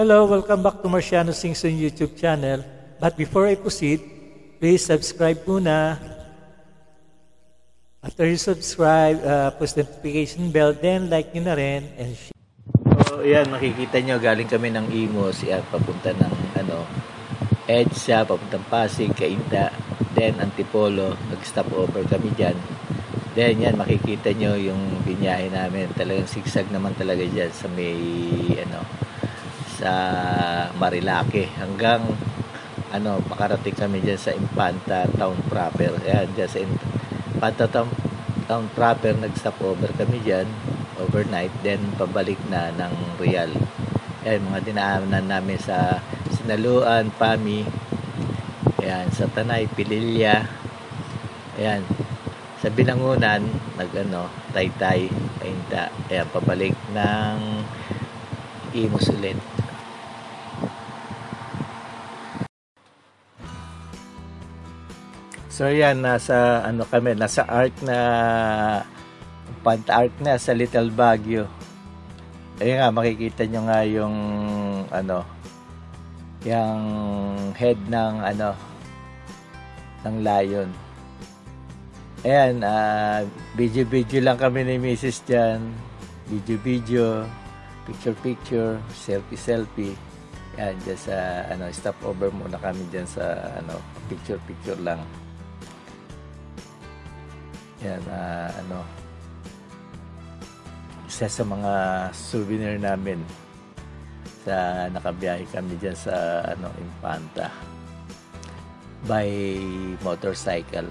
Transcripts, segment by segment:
Hello, welcome back to Marciano Singson YouTube channel. But before I proceed, please subscribe muna. After you subscribe, push the notification bell, then like nyo na rin and share. So, yan, makikita nyo, galing kami ng Imus, yan, papunta ng, EDSA, papuntang Pasig, Cainta, then Antipolo, nag-stop over kami dyan. Then, yan, makikita nyo yung binyahe namin, talagang sigsag naman talaga dyan sa may, sa Marilake, hanggang, makarating kami dyan sa Infanta Town proper. Yan, dyan sa Infanta Town proper, nag-stop over kami dyan, overnight, then pabalik na ng Real. Ayan, mga dinaanan namin sa Sinaluan, Pami, ayan, sa Tanay, Pililya, ayan, sa Binangunan, Taytay, Cainta, ayan, pabalik ng Imus ulit. So ayan, nasa nasa arc na Panta-arc na sa Little Baguio. Ayun nga, makikita nyo nga yung yung head ng ng lion. Ayan, video lang kami ni Mrs. dyan. Video, picture, selfie. Ayan, dyan sa stop over muna kami dyan sa picture lang. Ayan, isa sa mga souvenir namin sa nakabiyahe kami dyan sa Infanta by motorcycle.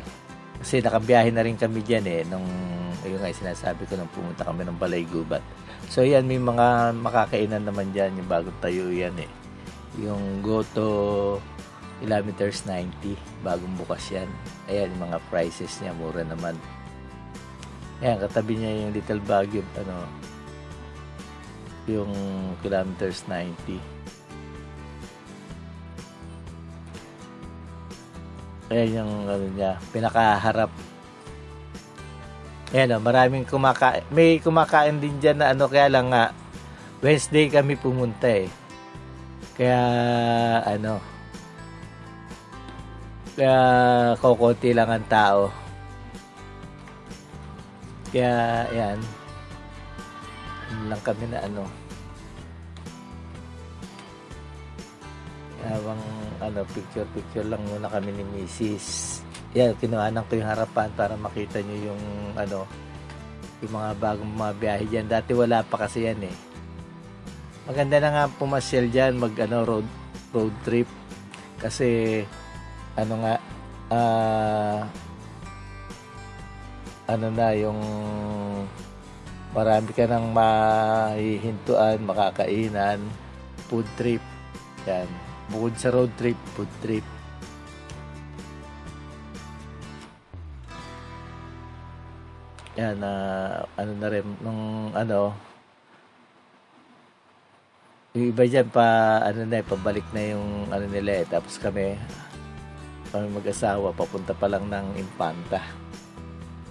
Kasi nakabiyahe na rin kami dyan nung yung nga sinasabi ko nung pumunta kami ng Balay Gubat. So yan, may mga makakainan naman dyan, yung bagong tayo yan yung Goto kilometers 90, bagong bukas yan. Ayan, yung mga prices niya, mura naman. Ayan, katabi niya yung Little Baguio, yung kilometers 90. Ayan yung niya, pinakaharap. Ayan, maraming kumakain. May kumakain din dyan na kaya lang nga, Wednesday kami pumunta Kaya, kaya kukunti lang ang tao. Kaya, ayan. Lang kami na habang picture lang muna kami ni Mrs. Yan, kinuhanan ko yung harapan para makita nyo yung yung mga bagong mga biyahe dyan. Dati wala pa kasi yan Maganda na nga pumasyal dyan, mag road trip. Kasi yung marami ka nang mahihintuan, makakainan, food trip. Yan. Bukod sa road trip, food trip. Yan, na rin, nung yung iba dyan pabalik na yung nila tapos kami mag-asawa, papunta pa lang ng Infanta.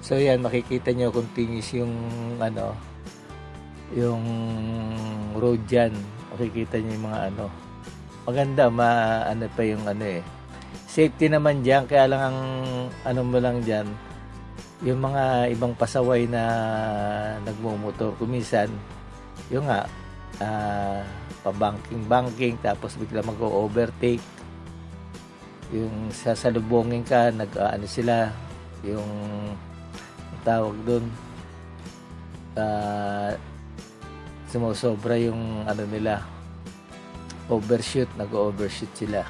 So yan, makikita nyo continuous yung yung road dyan. Makikita nyo yung mga maganda, pa yung safety naman dyan, kaya lang ang mo lang dyan, yung mga ibang pasaway na nagmumotor, kuminsan yung nga pabanking tapos bigla mag-overtake, yung sasalubungin ka, sila, yung tawag doon, sumusobra yung nila, nag-overshoot sila.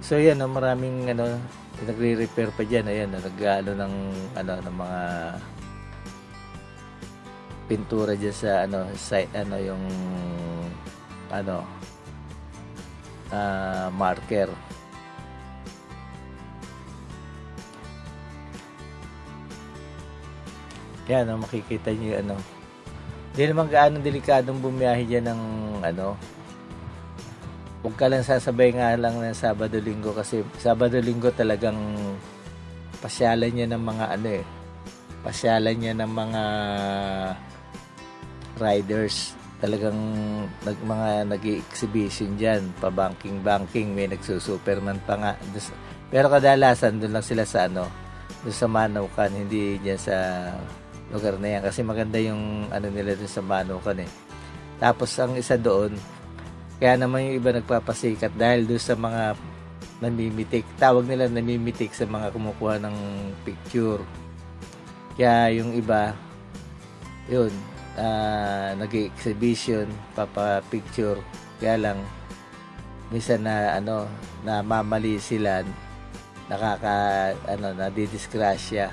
So yan, maraming nagre-repair pa dyan. Ayan, ng mga pintura dyan sa yung marker. Yan, makikita nyo yung hindi naman gaano delikadong bumiyahe dyan ng huwag ka lang sasabay nga lang ng Sabado-Linggo, kasi Sabado-Linggo talagang pasyalan niya ng mga pasyalan niya ng mga riders. talagang mga nag-exhibition dyan, pa-banking, may nagsusuperman pa nga. Pero kadalasan doon lang sila sa doon sa Manukan, hindi dyan sa lugar na yan. Kasi maganda yung nila doon sa Manukan eh. Tapos ang isa doon, kaya naman yung iba nagpapasikat dahil doon sa mga namimitik. Tawag nila namimitik sa mga kumukuha ng picture. Kaya yung iba, yun, nag-exhibition, papa-picture. Kaya lang, minsan na, namamali sila, nadidisgrasya.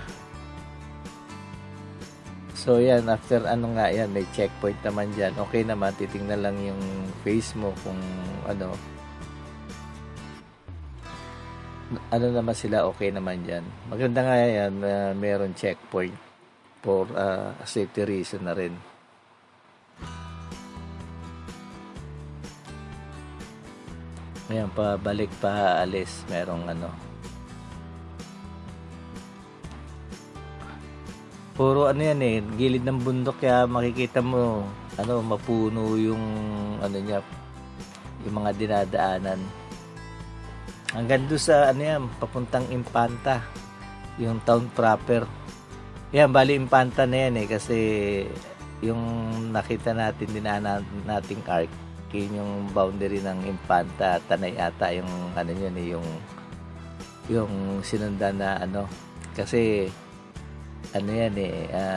So, yan, after yan, may checkpoint naman dyan. Okay naman, titingnan lang yung face mo kung naman sila, okay naman dyan. Maganda nga yan, meron checkpoint for safety reason na rin. Ayan, pabalik pa alis, merong puro yan gilid ng bundok, kaya makikita mo mapuno yung niya, yung mga dinadaanan. Hanggang doon sa papuntang Impanta, yung town proper. Yan, bali Impanta na yan kasi yung nakita natin nating arc, yun yung boundary ng Impanta, Tanay ata yung yung sinundan na kasi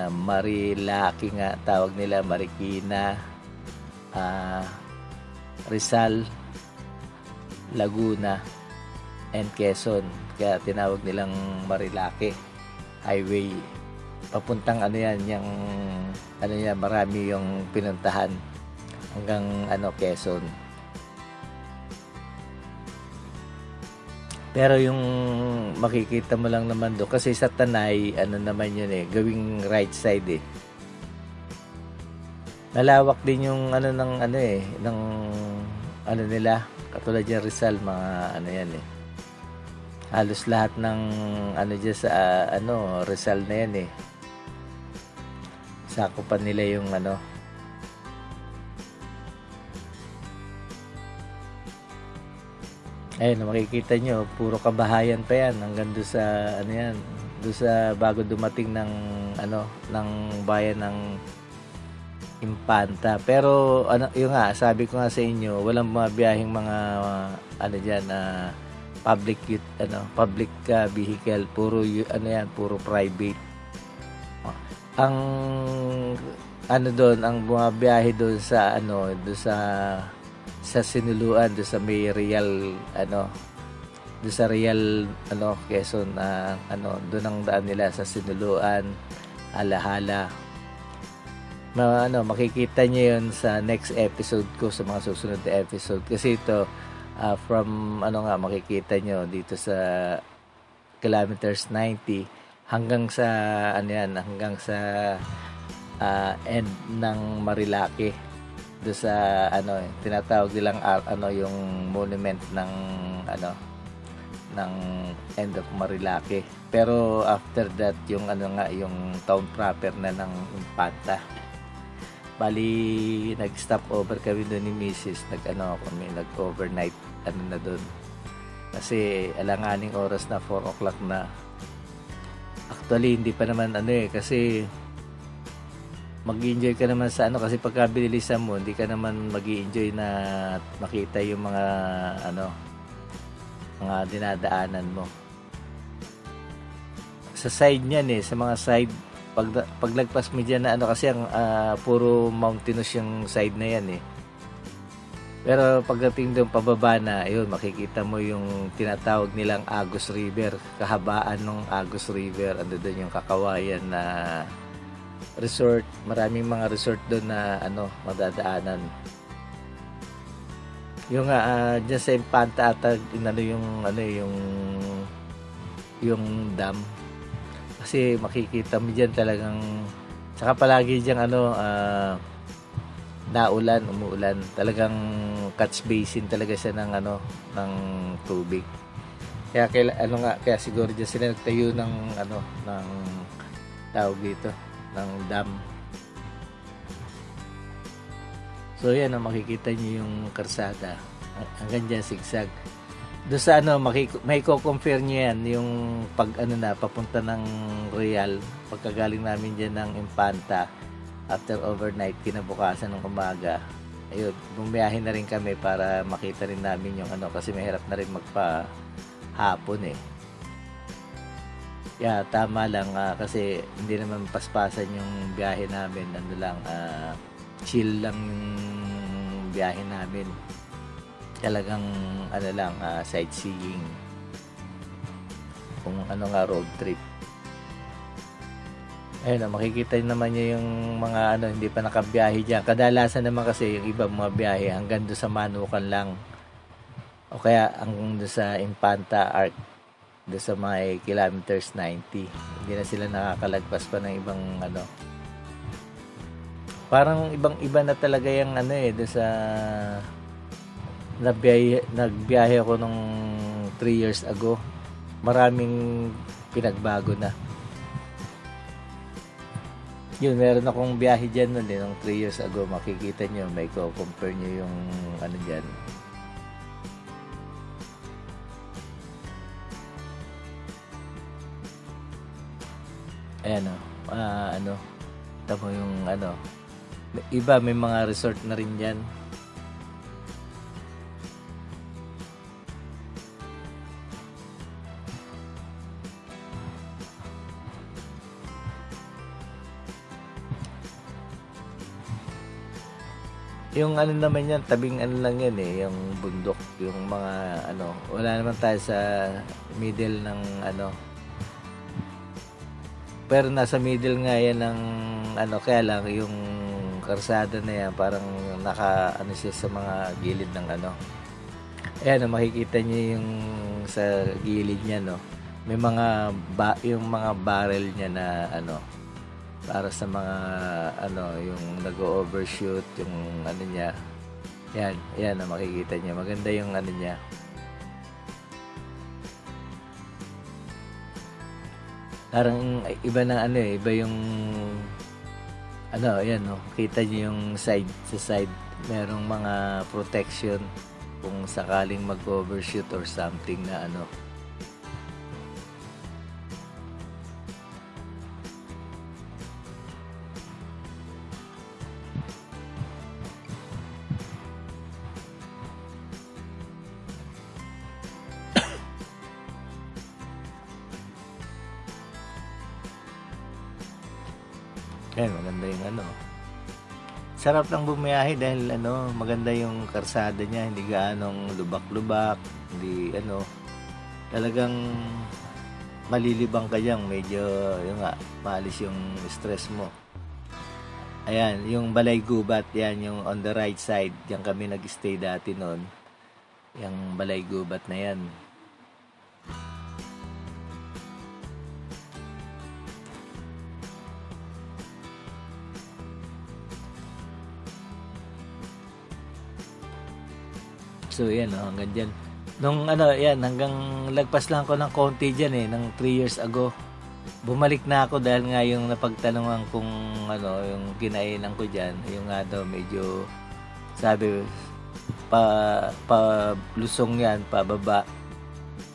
Marilaki nga tawag nila, Marikina, Rizal, Laguna, and Quezon. Kaya tinawag nilang Marilaki Highway. Papuntang yung marami yung pinuntahan hanggang Quezon. Pero yung makikita mo lang naman doon, kasi sa Tanay, naman yun gawing right side Malawak din yung ng nila, katulad yung Rizal, mga yan halos lahat ng dyan sa Rizal na yan sakupan nila yung ayun, makikita nyo, puro kabahayan pa yan hanggang doon sa doon sa bago dumating ng ng bayan ng Impanta. Pero yung nga, sabi ko nga sa inyo, walang mga biyaheng mga diyan public vehicle, puro puro private. Ang doon, ang bumabiyahe doon sa doon sa Sinuluan, doon sa may Real doon sa Real Quezon, doon ang daan nila sa Sinuluan, Alahala. Makikita niyo yun sa next episode ko, sa mga susunod na episode, kasi ito from makikita niyo dito sa kilometers 90 hanggang sa hanggang sa end ng Marilaki, do sa tinatawag nilang yung monument ng ng end of Marilaki. Pero after that, yung yung town proper na ng Impanta. Bali, nag-stop over kami doon ni Mrs. Nag-overnight na doon. Kasi alanganing oras na 4 o'clock na. Actually, hindi pa naman kasi mag-enjoy ka naman sa kasi pagka binilisan mo, hindi ka naman mag-enjoy na makita yung mga mga dinadaanan mo. Sa side niyan sa mga side, paglagpas mo diyan na kasi ang puro mountainous yung side na yan Pero pagdating doon pababa na, ayun, makikita mo yung tinatawag nilang Agus River, kahabaan ng Agus River. Ando doon yung Kakawayan na resort, maraming mga resort doon na madadaanan. Yung diyan sa Impanta ata yung dam. Kasi makikita mo diyan talagang, saka palagi diyan umuulan. Talagang catch basin talaga siya ng ng tubig. Kaya kaya siguro diyan sila nagtayo ng ng tawag dito, ng dam. So yan, makikita nyo yung karsada. Hanggang dyan, zigzag. Doon sa may co-compare nyo yan, yung pag papunta ng Real, pagkagaling namin dyan ng Infanta, after overnight, kinabukasan ng umaga, ayun, bumiyahe na rin kami para makita rin namin yung kasi mahirap na rin magpa-hapon eh. Yeah, tama lang kasi hindi naman paspasan yung biyahe namin, chill lang yung biyahe namin. Talagang sightseeing. Kung road trip. Ayun, makikita naman nyo yung mga hindi pa nakabiyahe dyan. Kadalasan naman kasi yung ibang mga biyahe hanggang doon sa Manukan lang. O kaya hanggang doon sa Infanta Arc. Doon sa may kilometers 90. Hindi na sila nakakalagpas pa ng ibang Parang ibang-iba na talaga yung doon sa nagbiyahe ako nung 3 years ago. Maraming pinagbago na. Yun, meron akong biyahe dyan nun nung 3 years ago. Makikita nyo, may compare nyo yung dyan. Ayan tamo yung iba, may mga resort na rin dyan. Yung naman yan, tabing lang yan yung bundok, yung mga wala naman tayo sa middle ng pero nasa middle nga yan ng kaya lang yung karsada na yan parang siya sa mga gilid ng ayan, makikita niyo yung sa gilid niya may mga yung mga barrel niya na para sa mga yung nag-overshoot yung niya. Yan makikita niya, maganda yung niya. Parang iba ng iba yung ayan kita niyo yung side sa side, merong mga protection kung sakaling mag-overshoot or something na Ayan, maganda yung sarap lang bumiyahe dahil maganda yung karsada niya, hindi gaanong lubak-lubak, hindi talagang malilibang ka dyan, medyo maalis yung stress mo. Ayan, yung Balay Gubat, yan yung on the right side, yan kami nag-stay dati noon, yung Balay Gubat na yan. So yan hanggang dyan. Nung yan, hanggang lagpas lang ako ng konti dyan ng 3 years ago. Bumalik na ako dahil nga yung napagtanungan kung yung kinainan ko dyan, yung daw medyo sabi pa lusong yan, pababa.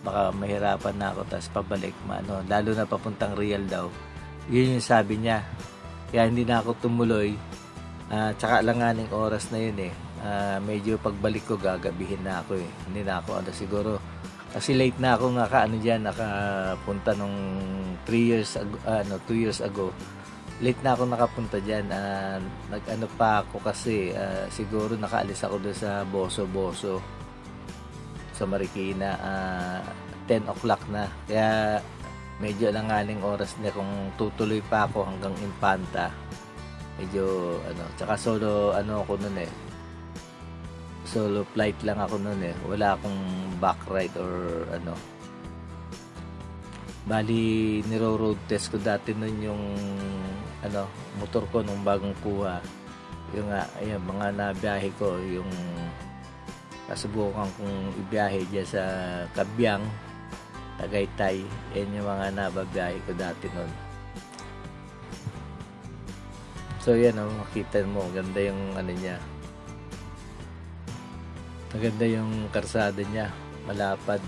Baka mahirapan na ako, tapos pabalik lalo na papuntang Real daw. Yun yung sabi niya. Kaya hindi na ako tumuloy. Tsaka langaning oras na yun medyo pagbalik ko gagabihin na ako hindi na ako siguro kasi late na ako nakapunta nung 2 years ago late na ako nakapunta dyan. Pa ako kasi siguro nakaalis ako doon sa Boso sa Marikina 10 o'clock na, kaya medyo langaning oras na kung tutuloy pa ako hanggang Infanta. Medyo tsaka solo ako nun solo flight lang ako noon wala akong back ride or bali niro-road test ko dati noon yung motor ko nung bagong kuha, yung ayan, mga nabiyahe ko, yung kasubukan kong ibiyahe dyan sa Kabyang, Tagaytay, yan yung mga nababiyahe ko dati noon. So yan makita mo, ganda yung niya. Maganda yung karsada niya, malapad.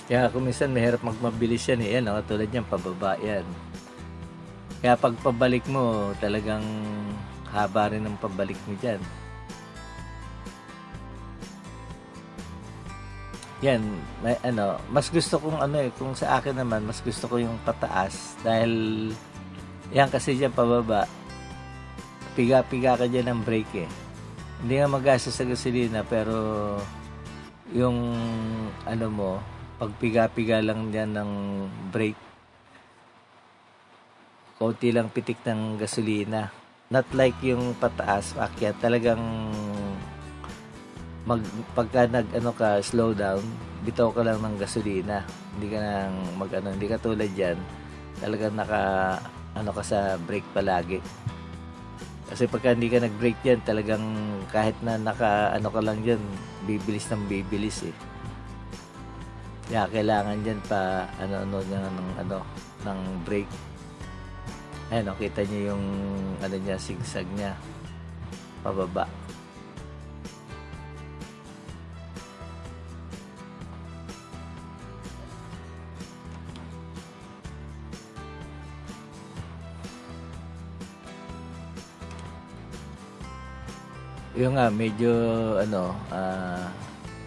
Kaya kung minsan mahirap magmabilis yan eh. Yan, tulad yan, pababa yan. Kaya pag pabalik mo, talagang haba rin ang pabalik mo dyan. Yan, may, mas gusto kong kung sa akin naman, mas gusto ko yung pataas. Dahil, yan kasi dyan pababa, piga-piga ka dyan ng brake eh. Hindi nga magastos sa gasolina, pero yung mo, pag piga-piga lang dyan ng brake, konti lang pitik ng gasolina. Not like yung pataas, akyat, talagang pagka ka slow down, bitaw ka lang ng gasolina. Hindi ka nang hindi ka tulad diyan. Talagang ka sa brake palagi. Kasi pagka hindi ka nag-brake diyan, talagang kahit na ka lang diyan, bibilis ng bibilis eh. Kaya kailangan diyan pa ng brake. Ayan, kita niyo yung niya, sigsag niya pababa. Yung nga medyo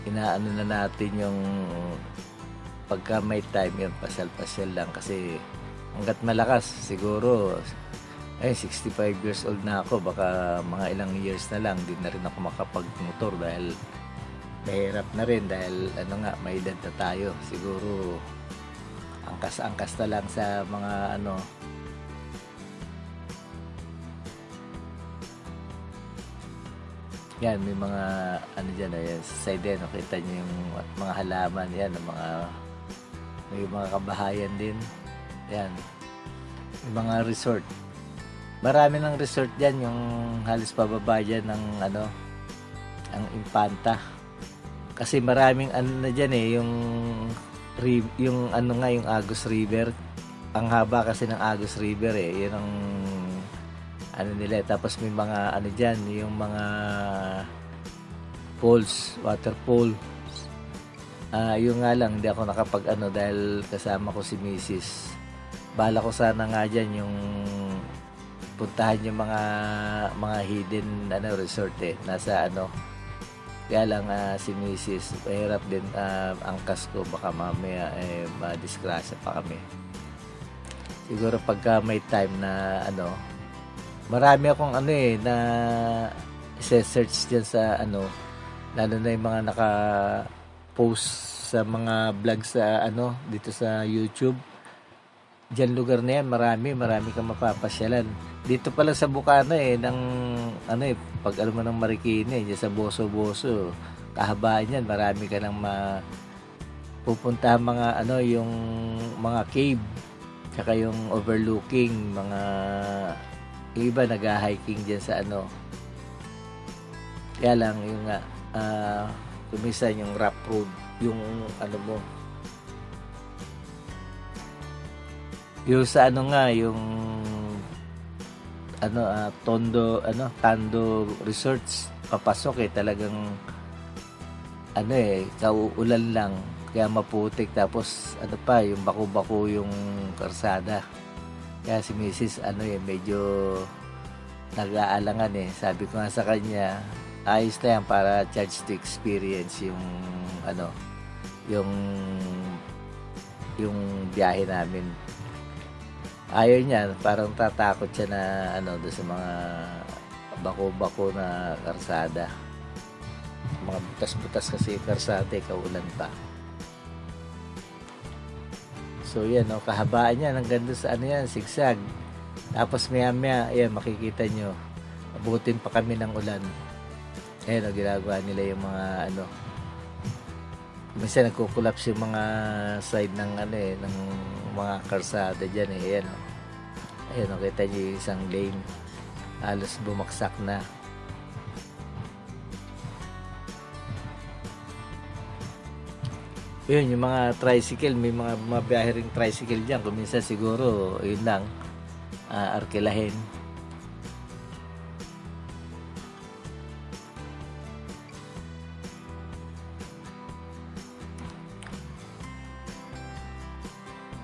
inaano na natin yung pagka may time, yung pasal-pasal lang kasi hanggat malakas siguro 65 years old na ako, baka mga ilang years na lang din na rin ako makapagmotor dahil mahirap na rin dahil may edad na tayo. Siguro angkas-angkas na lang sa mga yan, may mga dyan yan, sa side din, kita nyo yung mga halaman yan, may mga kabahayan din yan, may mga resort, marami ng resort dyan, yung halos pababa dyan ng ang Infanta, kasi maraming na dyan yung Agus River, ang haba kasi ng Agus River yun ang nila, tapos may mga dyan, yung mga falls, waterfall. Yung nga lang, hindi ako nakapag dahil kasama ko si Mrs. Bala ko sana nga dyan yung puntahan yung mga hidden resort nasa kaya lang si Mrs. Mahirap din angkas ko, baka mamaya madisgrasya pa kami. Siguro pagka may time na marami akong na search diyan sa lalo na yung mga naka-post sa mga vlog sa dito sa YouTube. Diyan lugar na yan, marami kang mapapasyalan. Dito pala sa Bukana ng pag mo ng Marikina diyan sa Boso-Boso, kahabaan yan, marami ka nang pupuntahan mga yung mga cave, saka yung overlooking mga iba nag-hiking dyan sa kaya lang yung kumisan yung rough road, yung yung sa yung Tando Resorts, papasok talagang kauulan lang, kaya maputik, tapos yung bako-bako yung karsada. Kaya si Mrs. medyo nag-aalangan sabi ko nga sa kanya, ayos na yan para charge to experience yung yung biyahe namin. Ayaw niya, parang tatakot siya na doon sa mga bako-bako na karsada. Mga butas-butas kasi karsada, kaulan pa. So yan, kahabaan yan, ang ganda sa yan, sigsag. Tapos maya-maya, yan, makikita nyo, abutin pa kami ng ulan. Ayan, ginagawa nila yung mga minsan nagkukulaps yung mga side ng ng mga karsada dyan Ayan, ayan, kita nyo yung isang lane, halos bumaksak na. Yun, yung mga tricycle, may mga biyahe ring tricycle dyan. Kung minsan siguro, yun lang, arkilahin.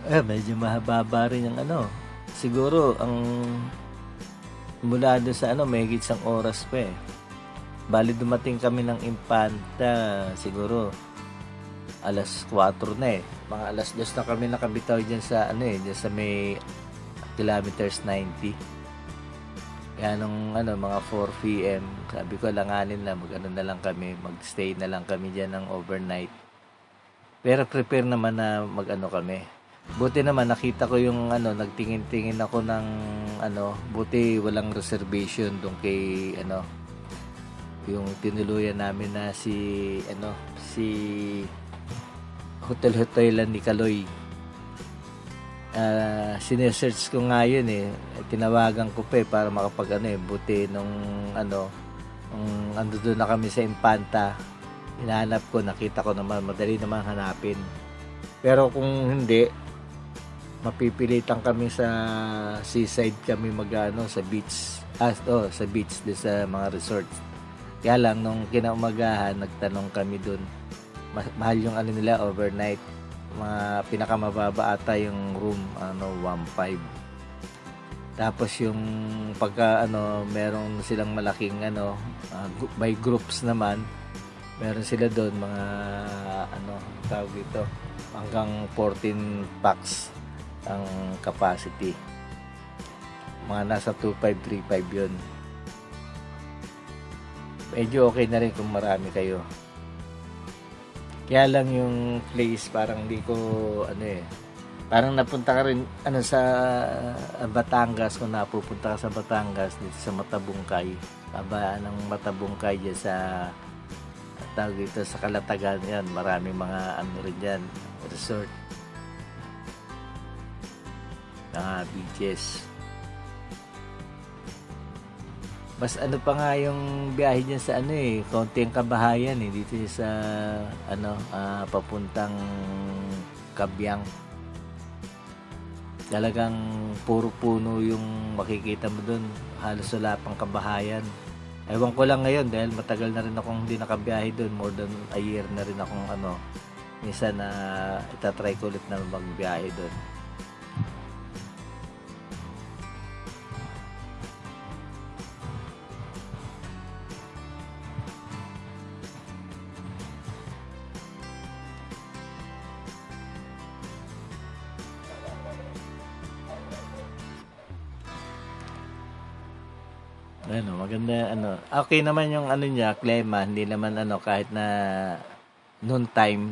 Medyo mahaba rin yung ano. Siguro, ang mula doon sa ano, may higit isang oras pa eh. Bali dumating kami ng Impanta, siguro alas 4 na eh. Mga alas 2 na kami nakabitaw dyan sa ano eh, dyan sa may kilometers 90. Kaya nung ano, mga 4 p.m. sabi ko langanin na, mag-ano na lang kami, mag-stay na lang kami dyan ng overnight. Pero prepare naman na mag-ano kami. Buti naman nakita ko yung ano, nagtingin-tingin ako ng ano, buti walang reservation doon kay ano, yung tinuluyan namin na si ano, si hotelan ni Kaloy. Sinesearch ko nga yun eh, tinawagan ko pa eh para makapag ano eh, buti nung ano, ando doon na kami sa Impanta, hinahanap ko, nakita ko naman, madali naman hanapin. Pero kung hindi, mapipilitan kami sa seaside kami mag-ano, sa beach. Sa beach, din sa mga resorts. Kaya lang, nung kinaumagahan, nagtanong kami dun. Mahal yung ano nila, overnight. Mga pinakamababa ata yung room, 1.5. Tapos yung pagka, meron silang malaking, by groups naman, meron sila doon mga, tawag dito, hanggang 14 packs ang capacity. Mga nasa 2.5-3.5 yun. Medyo okay na rin kung marami kayo. Kaya lang yung place parang di ko parang napunta ka rin sa Batangas, kung napupunta ka sa Batangas dito sa Matabungkay. Aba ng Matabungkay dyan sa tawag dito sa Kalatagan yan. Maraming mga rin dyan, resort. Beaches. Mas ano pa nga yung biyahe niya sa konti ang kabahayan dito sa papuntang Kabyang. Talagang puro puno yung makikita mo doon, halos wala pang kabahayan. Ewan ko lang ngayon dahil matagal na rin akong hindi nakabiyahe doon, more than a year na rin akong minsan na itatry ko ulit na magbiyahe doon. Maganda okay naman yung niya, klima, hindi naman kahit na noon time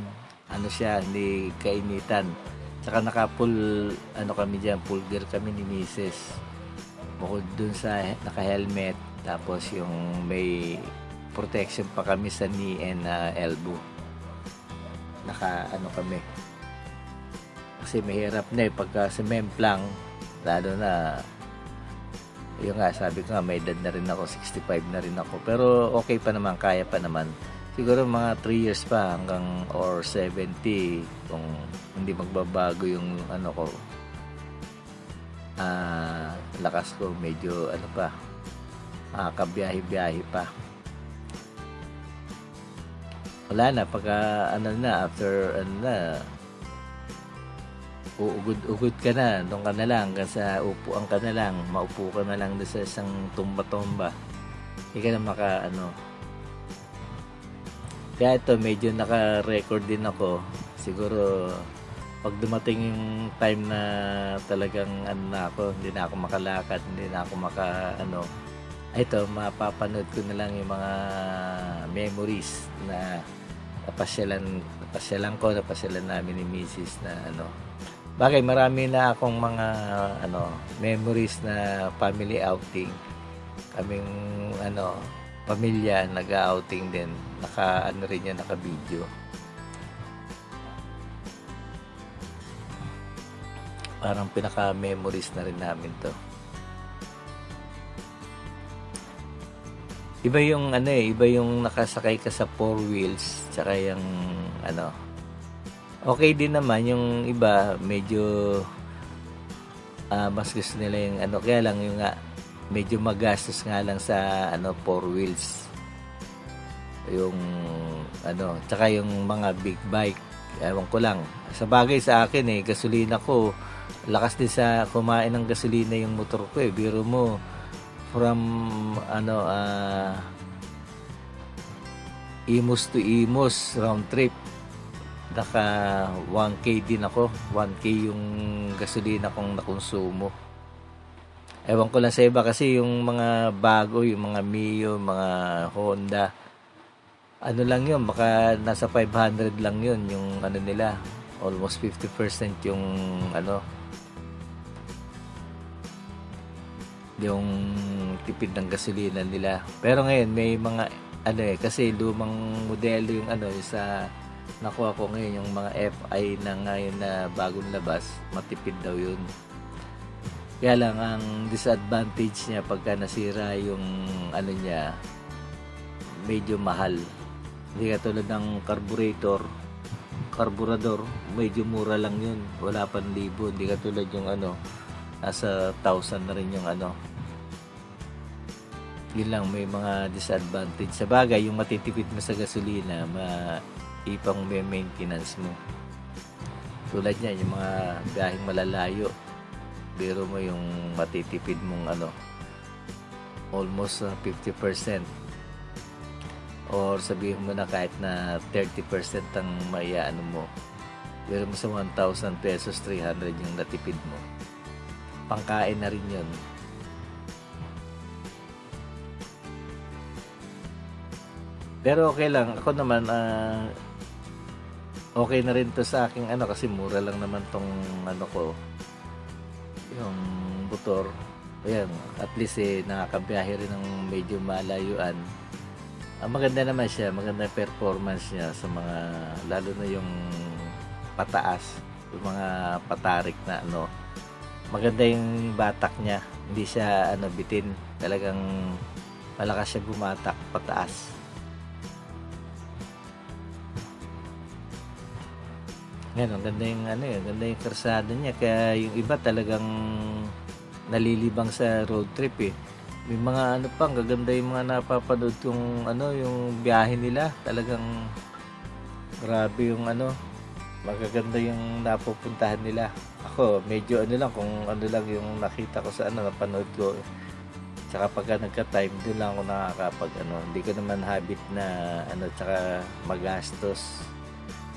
siya, hindi kainitan. Saka naka-full kami diyan, full gear kami ni Mrs. Bukod dun sa naka-helmet, tapos yung may protection pa kami sa knee and elbow. Kami. Kasi mahirap na pagka sa memplang, lalo na yung nga, sabi ko nga, may edad na rin ako, 65 na rin ako. Pero okay pa naman, kaya pa naman. Siguro mga 3 years pa hanggang or 70 kung hindi magbabago yung lakas ko, medyo pa, kabiyahe-biyahe pa. Wala na, pagka after uugod ka na, doon ka na lang, sa upuan ka na lang, maupo ka na lang sa isang tumba-tumba. Hindi ka na Kaya ito, medyo naka-record din ako. Siguro, pag dumating yung time na talagang hindi na ako makalakad, hindi na ako ito, mapapanood ko na lang yung mga memories na napasyalan namin ni Mrs. na Bagay, marami na akong mga memories na family outing. Kaming pamilya nag-outing din. Rin yan, naka-video. Parang pinaka-memories na rin namin to. Iba yung iba yung nakasakay ka sa 4 wheels, tsaka yung okay din naman yung iba, medyo mas gusto nila yung kaya lang yung medyo magastos nga lang sa 4 wheels. Yung tsaka yung mga big bike, Ewan ko lang. Sa bagay sa akin gasolina ko, lakas din sa kumain ng gasolina yung motor ko Biro mo, from Imus to Imus round trip, naka 1K din ako. 1K yung gasolina kong nakonsumo. Ewan ko lang sa iba kasi yung mga bago, yung mga Mio, mga Honda, ano lang yun, baka nasa 500 lang yun yung ano nila. Almost 50% yung yung tipid ng gasolina nila. Pero ngayon may mga kasi lumang modelo yung yung sa nakuha ko ngayon, yung mga FI na ngayon na bagong labas, matipid daw yun. Kaya lang ang disadvantage niya pagka nasira yung niya, medyo mahal. Hindi katulad ng carburetor, medyo mura lang yun, wala pang 1,000. Hindi katulad yung nasa 1,000 na rin yung yun lang, may mga disadvantage. Sa bagay, yung matitipid mo sa gasolina, ipang may maintenance mo. Tulad niya, yung mga biyaheng malalayo, biro mo yung matitipid mong almost 50%. Or sabihin mo na kahit na 30% ang maiano mo, biro mo sa 1,000 pesos, 300 yung natipid mo. Pangkain na rin yun. Pero okay lang. Ako naman, okay na rin to sa aking kasi mura lang naman tong ko, yung motor. Ayan, at least nakakabiyahe rin ng medyo malayuan. Maganda naman siya, maganda performance niya sa mga, lalo na yung pataas, yung mga patarik na maganda yung batak niya, hindi siya bitin, talagang malakas siya bumatak pataas. Ngayon, ang ganda yung ganda yung karsada niya, kaya yung iba talagang nalilibang sa road trip May mga pang gaganda yung mga napapanood yung yung biyahe nila, talagang grabe yung magaganda yung napupuntahan nila. Ako medyo lang, kung lang yung nakita ko sa napanood ko, tsaka pagka nagka-time doon lang ako nakakapag hindi ko naman habit na tsaka magastos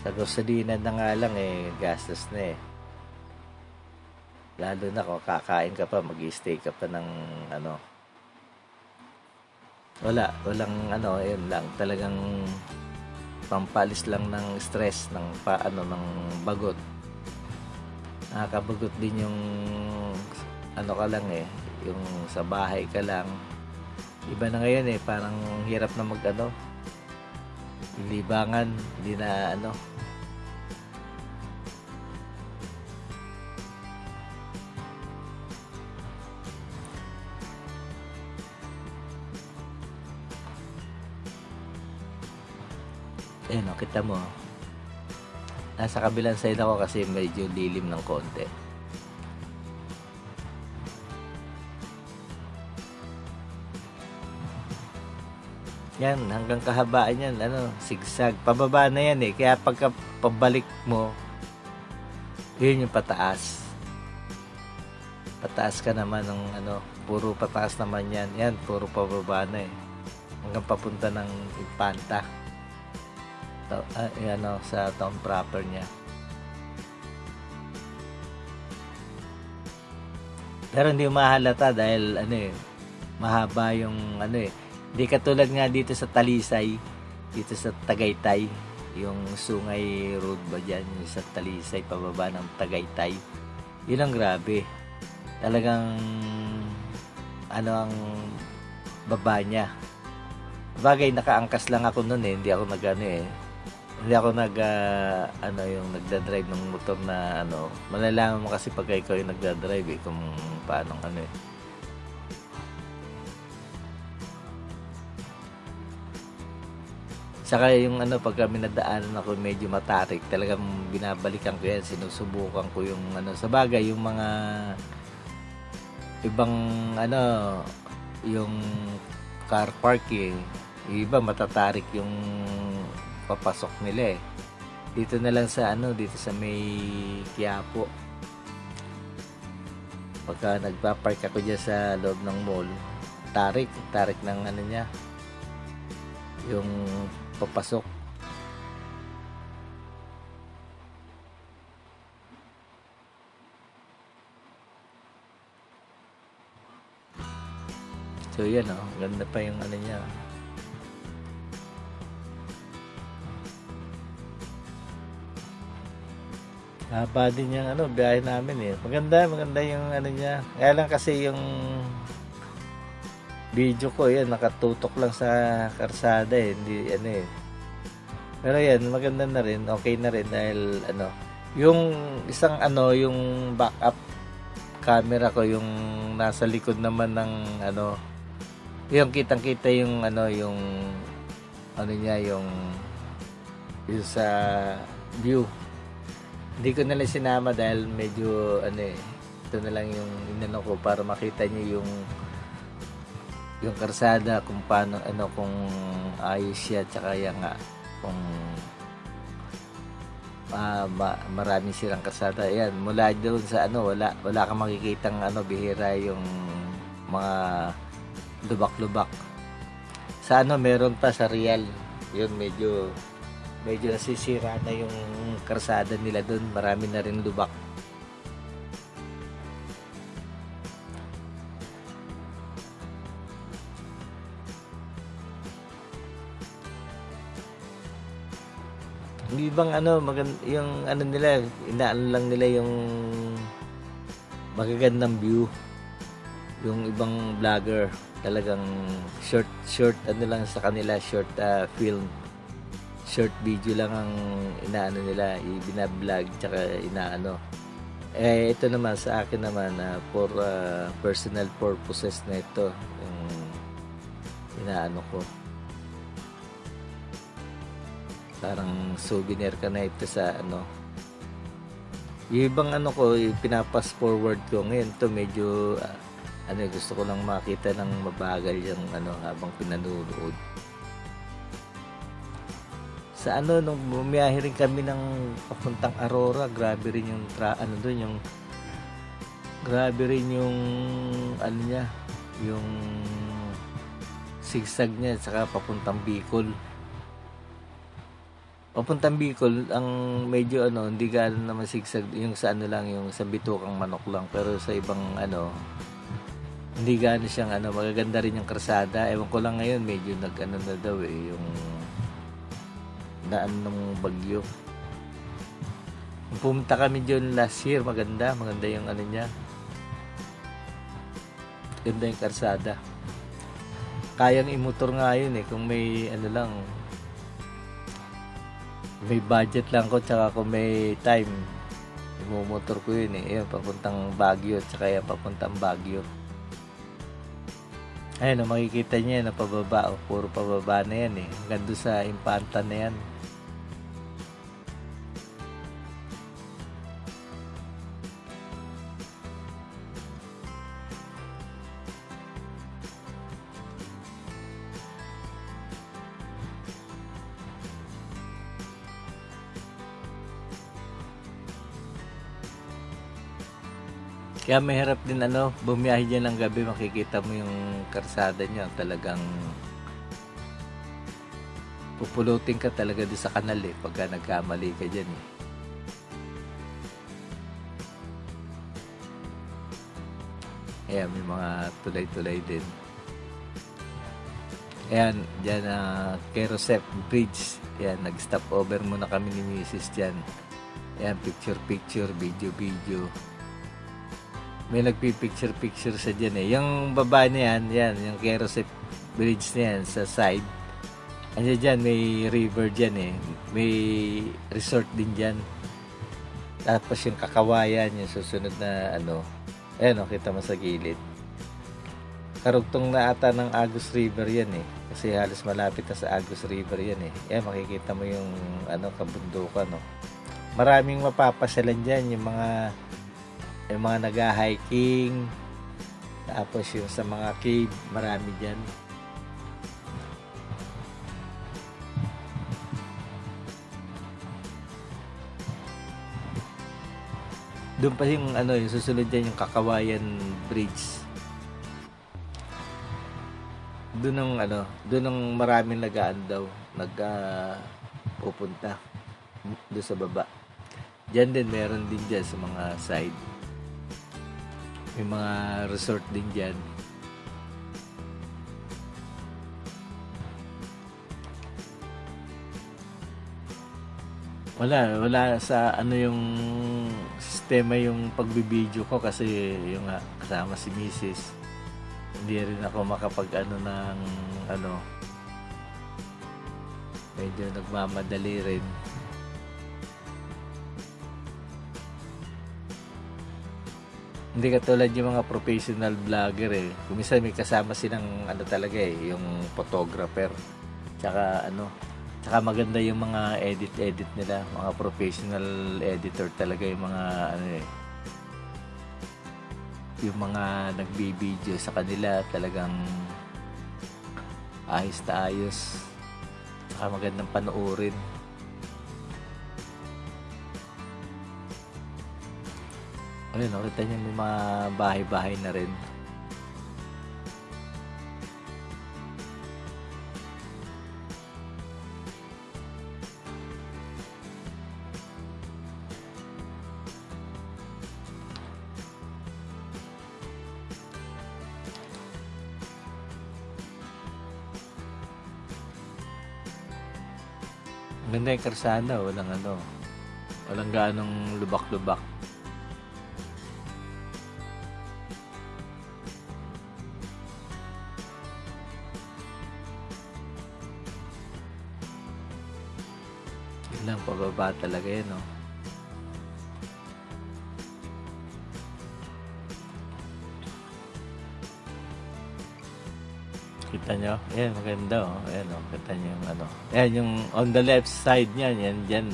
sa gasolina na nga lang gastos na lalo na kung kakain ka pa, mag-stay ka pa ng walang yun lang, talagang pampalis lang ng stress ng ng bagot. Nakakabagot din yung ka lang yung sa bahay ka lang. Iba na ngayon parang hirap na libangan, hindi na Ayan kita mo. Nasa kabilang side ako kasi medyo lilim ng konti. Yan, hanggang kahabaan yan, sigsag. Pababa na yan Kaya pagka pabalik mo, yun yung pataas. Pataas ka naman ng puro pataas naman yan. Yan, puro pababa na Hanggang papunta ng Infanta. Sa town proper niya. Pero hindi mahalata dahil mahaba yung hindi katulad nga dito sa Talisay, dito sa Tagaytay, yung Sungay Road ba dyan, yung sa Talisay pababa ng Tagaytay, yun ang grabe, talagang ang baba niya. Bagay nakaangkas lang ako noon hindi ako hindi ako yung nagda-drive ng motor na malalaman mo kasi pag ikaw yung nagda-drive kung paano Saka yung pag kami nadaanan ako medyo matarik, talagang binabalikan ko yan, sinusubukan ko yung sa bagay yung mga ibang yung car park iba matatarik yung papasok nila dito na lang sa dito sa may Quiapo. Pagka nagpa-park ako dyan sa loob ng mall, tarik ng niya, yung papasok. So yan ganda pa yung niya. Haba din yung biyahe namin Maganda yung niya. Kaya lang kasi yung video ko nakatutok lang sa karsada hindi Pero yan, maganda na rin, okay na rin dahil yung isang yung backup camera ko yung nasa likod naman ng yung kitang-kita yung yung niya yung sa view. Hindi ko na lang sinama dahil medyo ito na lang yung inano ko para makita niyo yung karsada kung paano kung ayos siya tsaka nga kung marami silang karsada. Ayan, mula doon sa wala kang makikitang bihira yung mga lubak-lubak. Sa meron pa sa Real. Yun medyo nasisira na yung karsada nila doon. Marami na rin lubak. Hindi bang yung nila, inaano lang nila yung magagandang view. Yung ibang vlogger talagang short lang sa kanila, short film, short video lang ang inaano nila, ibinablog tsaka inaano. Ito naman sa akin naman for personal purposes na ito yung inaano ko. Parang souvenir ka na ito sa yung ibang ko pinapass forward ko ngayon to medyo gusto ko lang makita ng mabagal yung habang pinanonood. Sa nung bumiyahe rin kami ng papuntang Aurora, grabe rin yung grabe rin yung niya, yung sigsag niya saka papuntang Bicol. Papuntang Bicol ang medyo hindi gano'n naman sigsag yung sa lang yung sa Bitukang Manok lang, pero sa ibang hindi gano'n siyang magaganda rin yung karsada. Ewan ko lang ngayon medyo na daw yung daan ng bagyo. Pumunta kami dyan last year, maganda yung niya, ganda yung karsada. Kayang imotor nga yun kung may lang, may budget lang ko tsaka kung may time, imomotor ko yun Ayun, papuntang Baguio tsaka papuntang Baguio. Ayun, makikita niya na pababa puro pababa na yan hanggang doon sa Impanta na yan. Kaya mahirap din bumiyahe dyan ng gabi, makikita mo yung karsada niya, talagang pupulutin ka talaga doon sa kanal pagka nagkamali ka dyan Ayan, may mga tulay-tulay din. Ayan, dyan Kerosep Bridge. Ayan, nag-stop over muna kami ni Mrs. dyan. Ayan, picture-picture, video-video. May nagpipicture-picture sa dyan Yung baba na yan, yung Kerosep Bridge na yan, sa side. Andiyan dyan, may river dyan May resort din dyan. Tapos yung Kakawayan, yung susunod na ayan kita mo sa gilid. Karugtong na ata ng Agus River yan Kasi halos malapit na sa Agus River yan Ayan, makikita mo yung kabundukan Maraming mapapasyalan dyan, yung mga nag-hiking, tapos yung sa mga cave, marami dyan. Doon pa yung ano, yung susunod dyan yung Kakawayan Bridge. Doon ang maraming nagaan daw, pupunta doon sa baba. Diyan din, meron din dyan sa mga side. May mga resort din dyan. Wala sa ano yung sistema yung pagbibideo ko kasi yung kasama si Mrs. Hindi rin ako makapag ng medyo nagmamadali rin. Hindi katulad yung mga professional vlogger eh. Kuminsan may kasama silang talaga eh, yung photographer. Tsaka maganda yung mga edit nila, mga professional editor talaga yung mga yung mga nagbibideo sa kanila talagang ayos na ayos. Tsaka magandang panoorin. Ayun, nakita niyo may mga bahay-bahay na rin. Ganda yung karsada, walang gaanong lubak-lubak. Yun lang, pababa talaga yun, no? Kita nyo? Ayan, maganda, oh. Ayan, oh. Kita nyo yung Ayan, yung on the left side niyan, yan, dyan.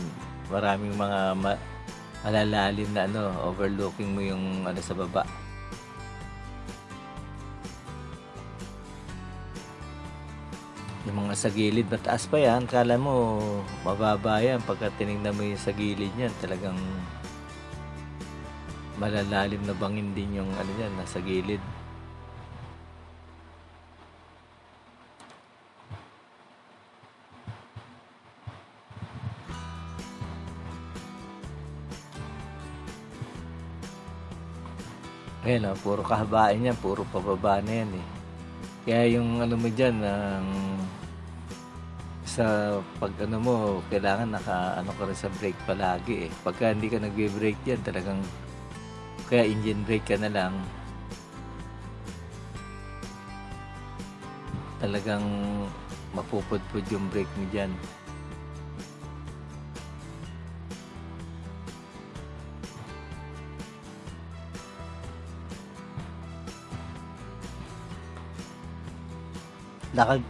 Maraming mga malalalim na overlooking mo yung sa baba. Yung mga sa gilid, mataas pa yan. Kala mo, mababa yan. Pagka tinignan mo yung sa gilid niyan, talagang malalalim na bangin din yung yan, nasa gilid. Ayan, puro kahabaan yan, puro pababa na yan eh. Kaya yung mo dyan, sa pag mo, kailangan ka rin sa brake palagi eh. Pagka hindi ka nagbe-brake yan, talagang kaya engine brake ka na lang. Talagang mapupudpud yung brake mo dyan.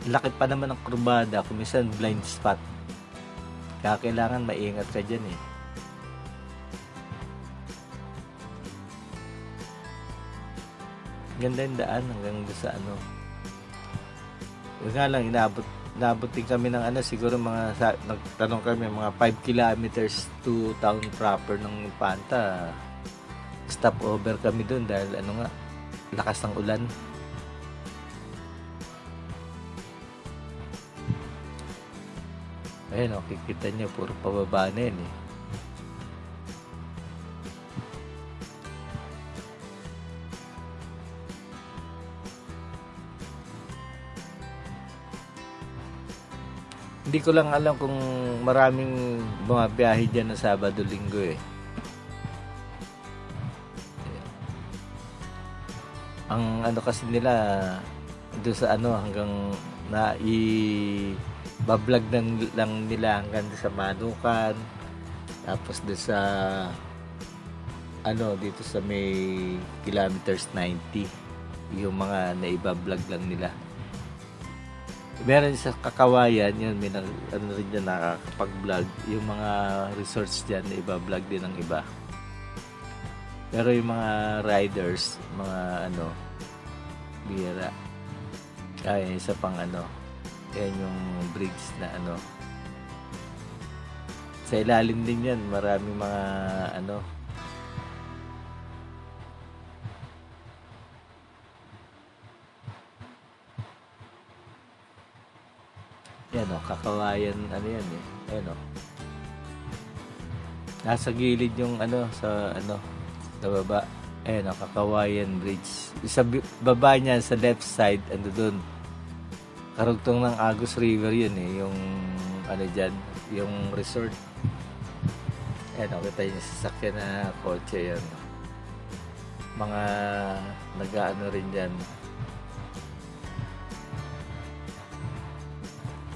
Laki pa naman ng kurbada, kuminsan blind spot. Kaya kailangan maingat ka dyan eh. Ganda yung daan hanggang sa Yung nga lang, inabot din kami ng siguro nagtanong kami, mga 5 kilometers to town proper ng Infanta. Stop over kami dun dahil lakas ng ulan. Ayan, kikita nyo, puro pababa na yan eh. Hindi ko lang alam kung maraming bumabiyahe dyan na Sabado-Linggo eh. Ang kasi nila, doon sa hanggang bablog lang nila hanggang sa Manukan, tapos doon sa dito sa may kilometers 90 yung mga naibablog lang nila. Meron sa Kakawayan yun, may rin dyan nakakapag-vlog yung mga resorts dyan, naibablog din ng iba. Pero yung mga riders, mga bihira. Kaya isa pang yan yung bridge na sa ilalim din yan, maraming mga Yan o, kakawayan, ano yan eh. Ayan o. Nasa gilid yung sa baba. Ayan o, Kakawayan Bridge. Sa baba niya, sa left side, doon. Karugtong ng Agus River yun eh. Yung, dyan, yung resort. Ayan o, kita yung sasakyan na kotse yan. Mga nag-ano rin dyan.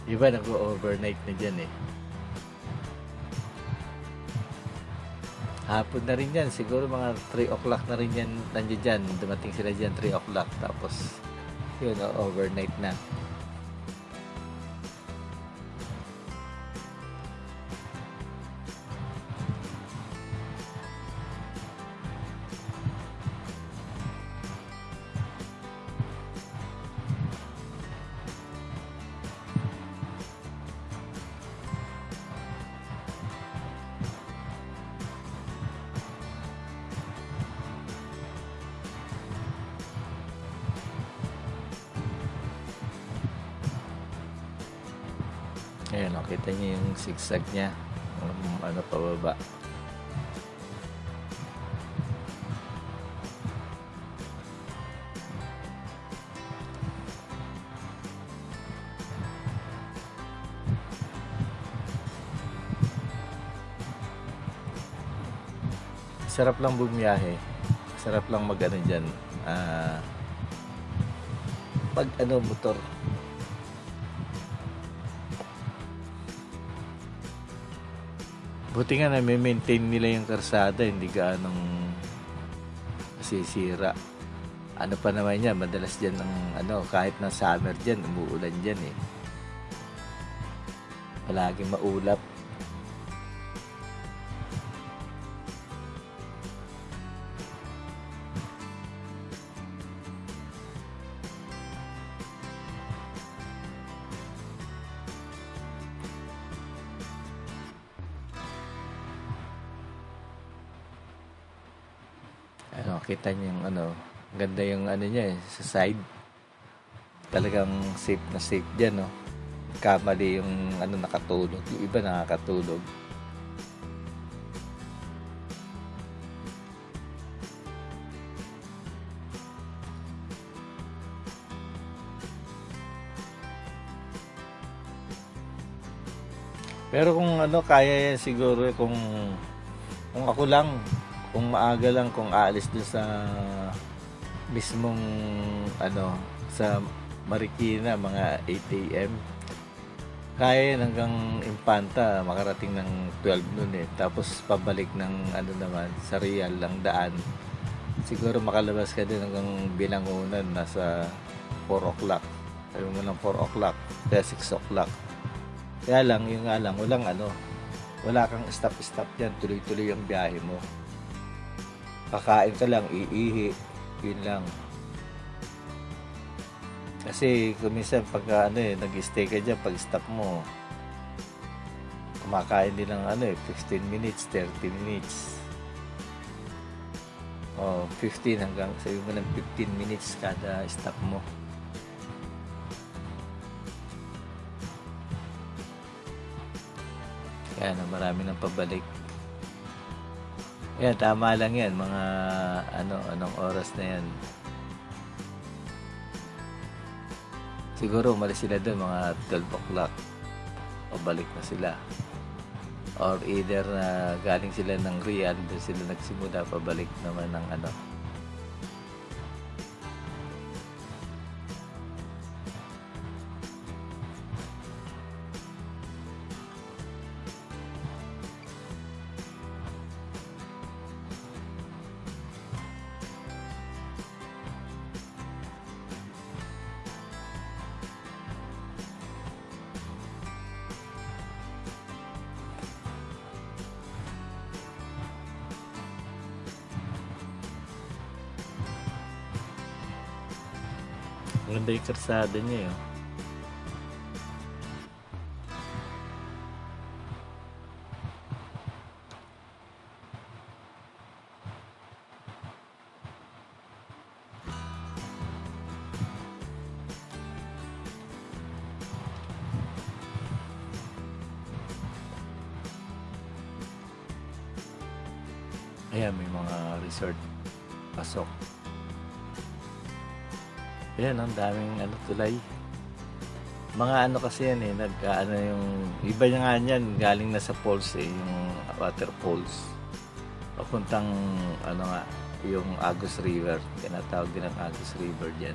Iba nag-overnight na dyan eh. Hapon na rin yan. Siguro mga 3 o'clock na rin yan. Nandiyan dyan. Dumating sila dyan 3 o'clock. Tapos, yun, overnight na. Ayan, kita niyo yung zigzag niya. Pababa. Sarap lang bumiyahe. Sarap lang mag-ano dyan. Pag motor. Buti nga na-maintain nila yung karsada, hindi gaanong masisira. Ano pa naman yan, madalas dyan kahit na summer dyan, umuulan dyan eh. Palaging maulap. Kita niyo yung ganda yung niya eh, sa side. Talagang safe na safe dyan, no? Kamali yung nakatulog. Yung iba nakakatulog. Pero kung kaya yan siguro kung ako lang, kung maaga lang, kung aalis dun sa mismong sa Marikina, mga 8 a.m. Kaya yan hanggang Infanta, makarating ng 12 noon eh. Tapos pabalik ng naman, sa Real lang daan. Siguro makalabas ka din hanggang Binangonan, nasa 4 o'clock. Sabi mo ng 4 o'clock, kaya 6 o'clock. Kaya lang, wala kang stop-stop dyan, tuloy-tuloy yung biyahe mo. Kakain ka lang, iihi, yun lang. Kasi kuminsan pag nag-stay ka dyan, pag stop mo, kumakain din ng 15 minutes, 30 minutes. 15 hanggang, sabi mo ng 15 minutes kada stop mo. Kaya marami nang pabalik. Yan, tama lang yan. Mga anong oras na yan. Siguro umalis sila doon mga 12 o'clock. Pabalik na sila. Or either na galing sila ng Real, doon sila nagsimula, pabalik naman ng Ang ganda yung karsada niya yun. Ayan, may mga resort pasok. Ayan, ang daming tulay. Mga kasi yan yung iba niya nga yan, galing na sa falls yung water falls. Papuntang yung Agus River. Tinatawag din ang Agus River dyan.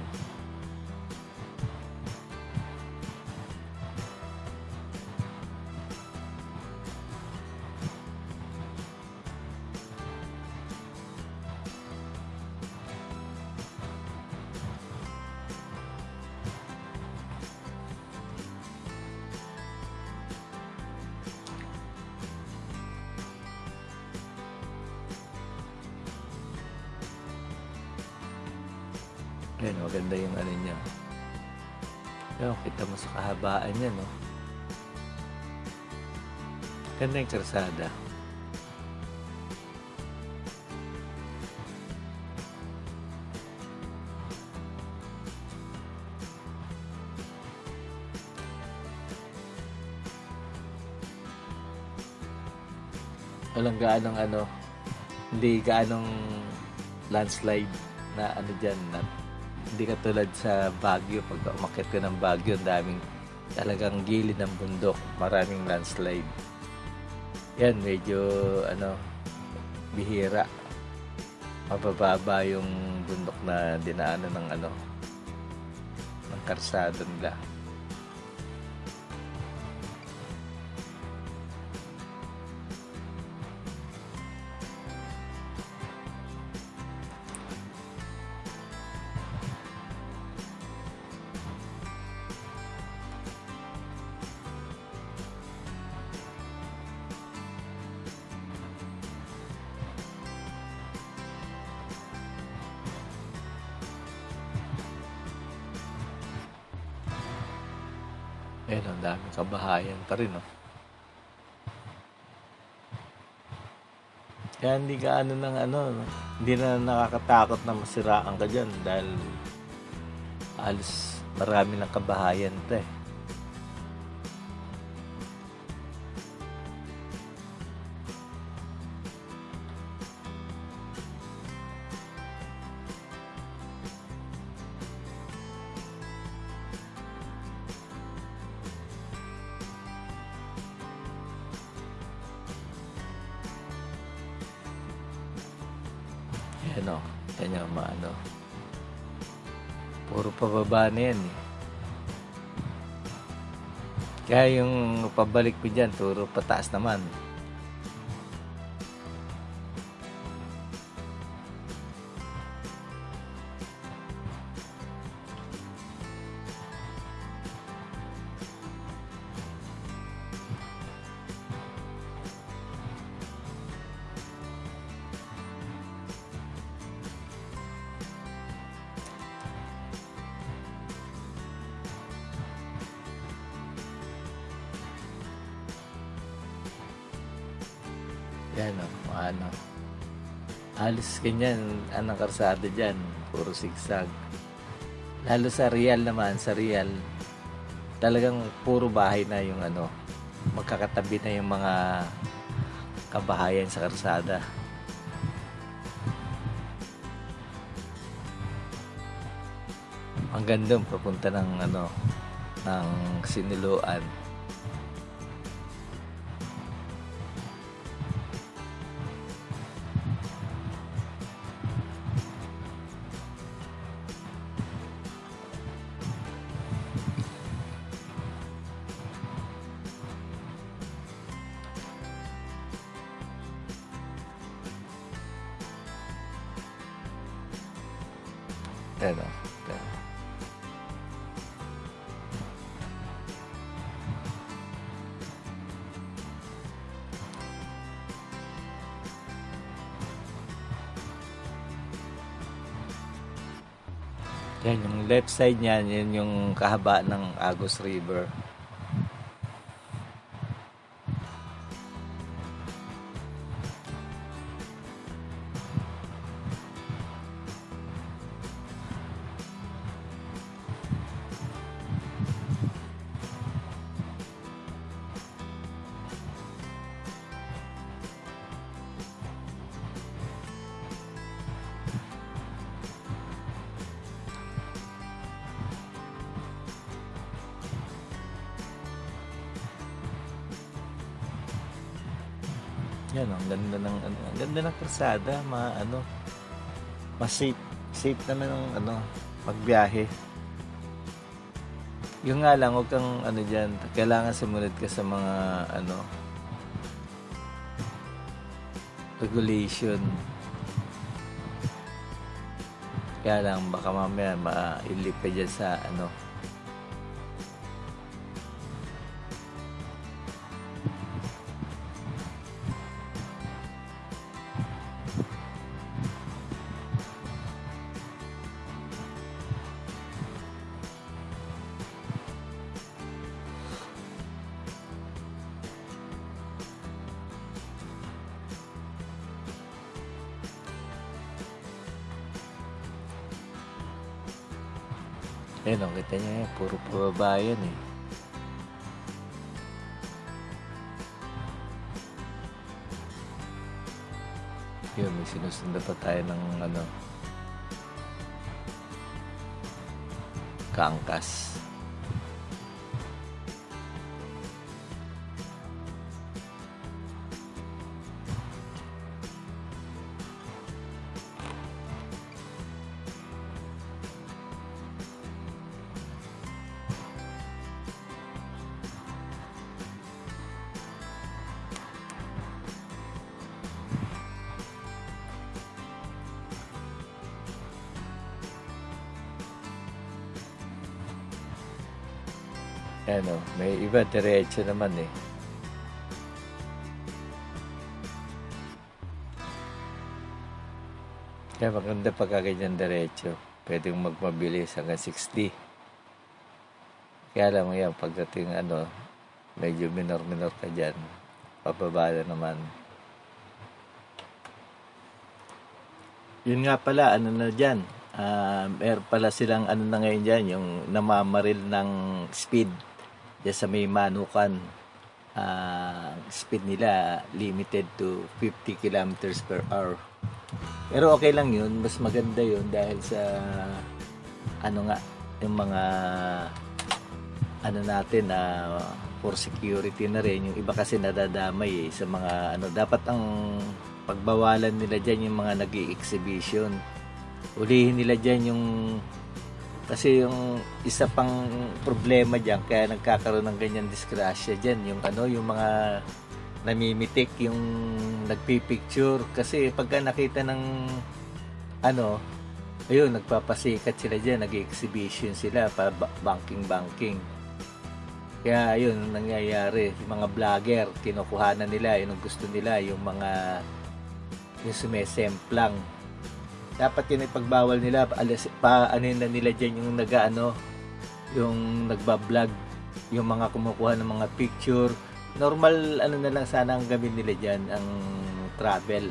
Ayan, maganda yung niya. Ayan, kita mo sa kahabaan niya, no? Ganda yung karsada. Walang gaanong hindi gaanong landslide na dyan, na hindi katulad sa Baguio. Pag umakyat ka ng Baguio, ang daming talagang gilid ng bundok, maraming landslide. Yan, medyo bihira. Mabababa yung bundok na dinaanan ng karsada nila. Ayan, ang daming kabahayan pa rin, no? Kaya hindi ka hindi na nakakatakot na masiraan ka dyan dahil alos marami ng kabahayan ito eh. Kanya puro pababa na yan eh. Kaya yung pabalik ko dyan, puro pataas naman. Yan halos ganyan ang karsada dyan, puro sigsag. Lalo sa Real naman, talagang puro bahay na yung magkakatabi na yung mga kabahayan sa karsada. Ang ganda papunta ng ng Siniloan. Yan, yung left side niyan, yun yung kahaba ng Agus River. Yan, ang ganda ng ano, ang ganda ng kalsada, mas safe naman ng magbiyahe. Yung nga lang, huwag kang diyan, kailangan sumunod ka sa mga regulation. Kaya lang, baka mamaya mailip ka dyan sa kita nyo yan, puro babayan eh. Yun, may sinusundan pa tayo ng kaangkas. May iba diretso naman eh. Kaya maganda pagka ganyan diretso. Pwedeng magmabilis hanggang 60. Kaya alam mo yan, pagdating medyo minor ka dyan, pababa na naman. Yun nga pala, na dyan. Meron pala silang na ngayon dyan, yung namamaril ng speed. Diyan sa may Manukan, speed nila limited to 50 kilometers per hour. Pero okay lang yun, mas maganda yun dahil sa yung mga natin for security na rin. Yung iba kasi nadadamay sa mga dapat ang pagbawalan nila dyan yung mga nag-i-exhibition. Ulihin nila dyan yung kasi yung isa pang problema diyan kaya nagkakaroon ng ganyan disgrasya diyan yung mga namimitik, yung nagpipicture kasi pagka nakita ng ayun, nagpapasikat sila diyan, nag-exhibition sila para banking. Kaya ayun nangyayari, yung mga vlogger kinukuhanan nila yung gusto nila, yung mga yung sumesemplang. Dapat yun ipagbawal nila, na nila dyan yung yung nagbablog, yung mga kumukuha ng mga picture. Normal, na lang sana ang gawin nila dyan, ang travel.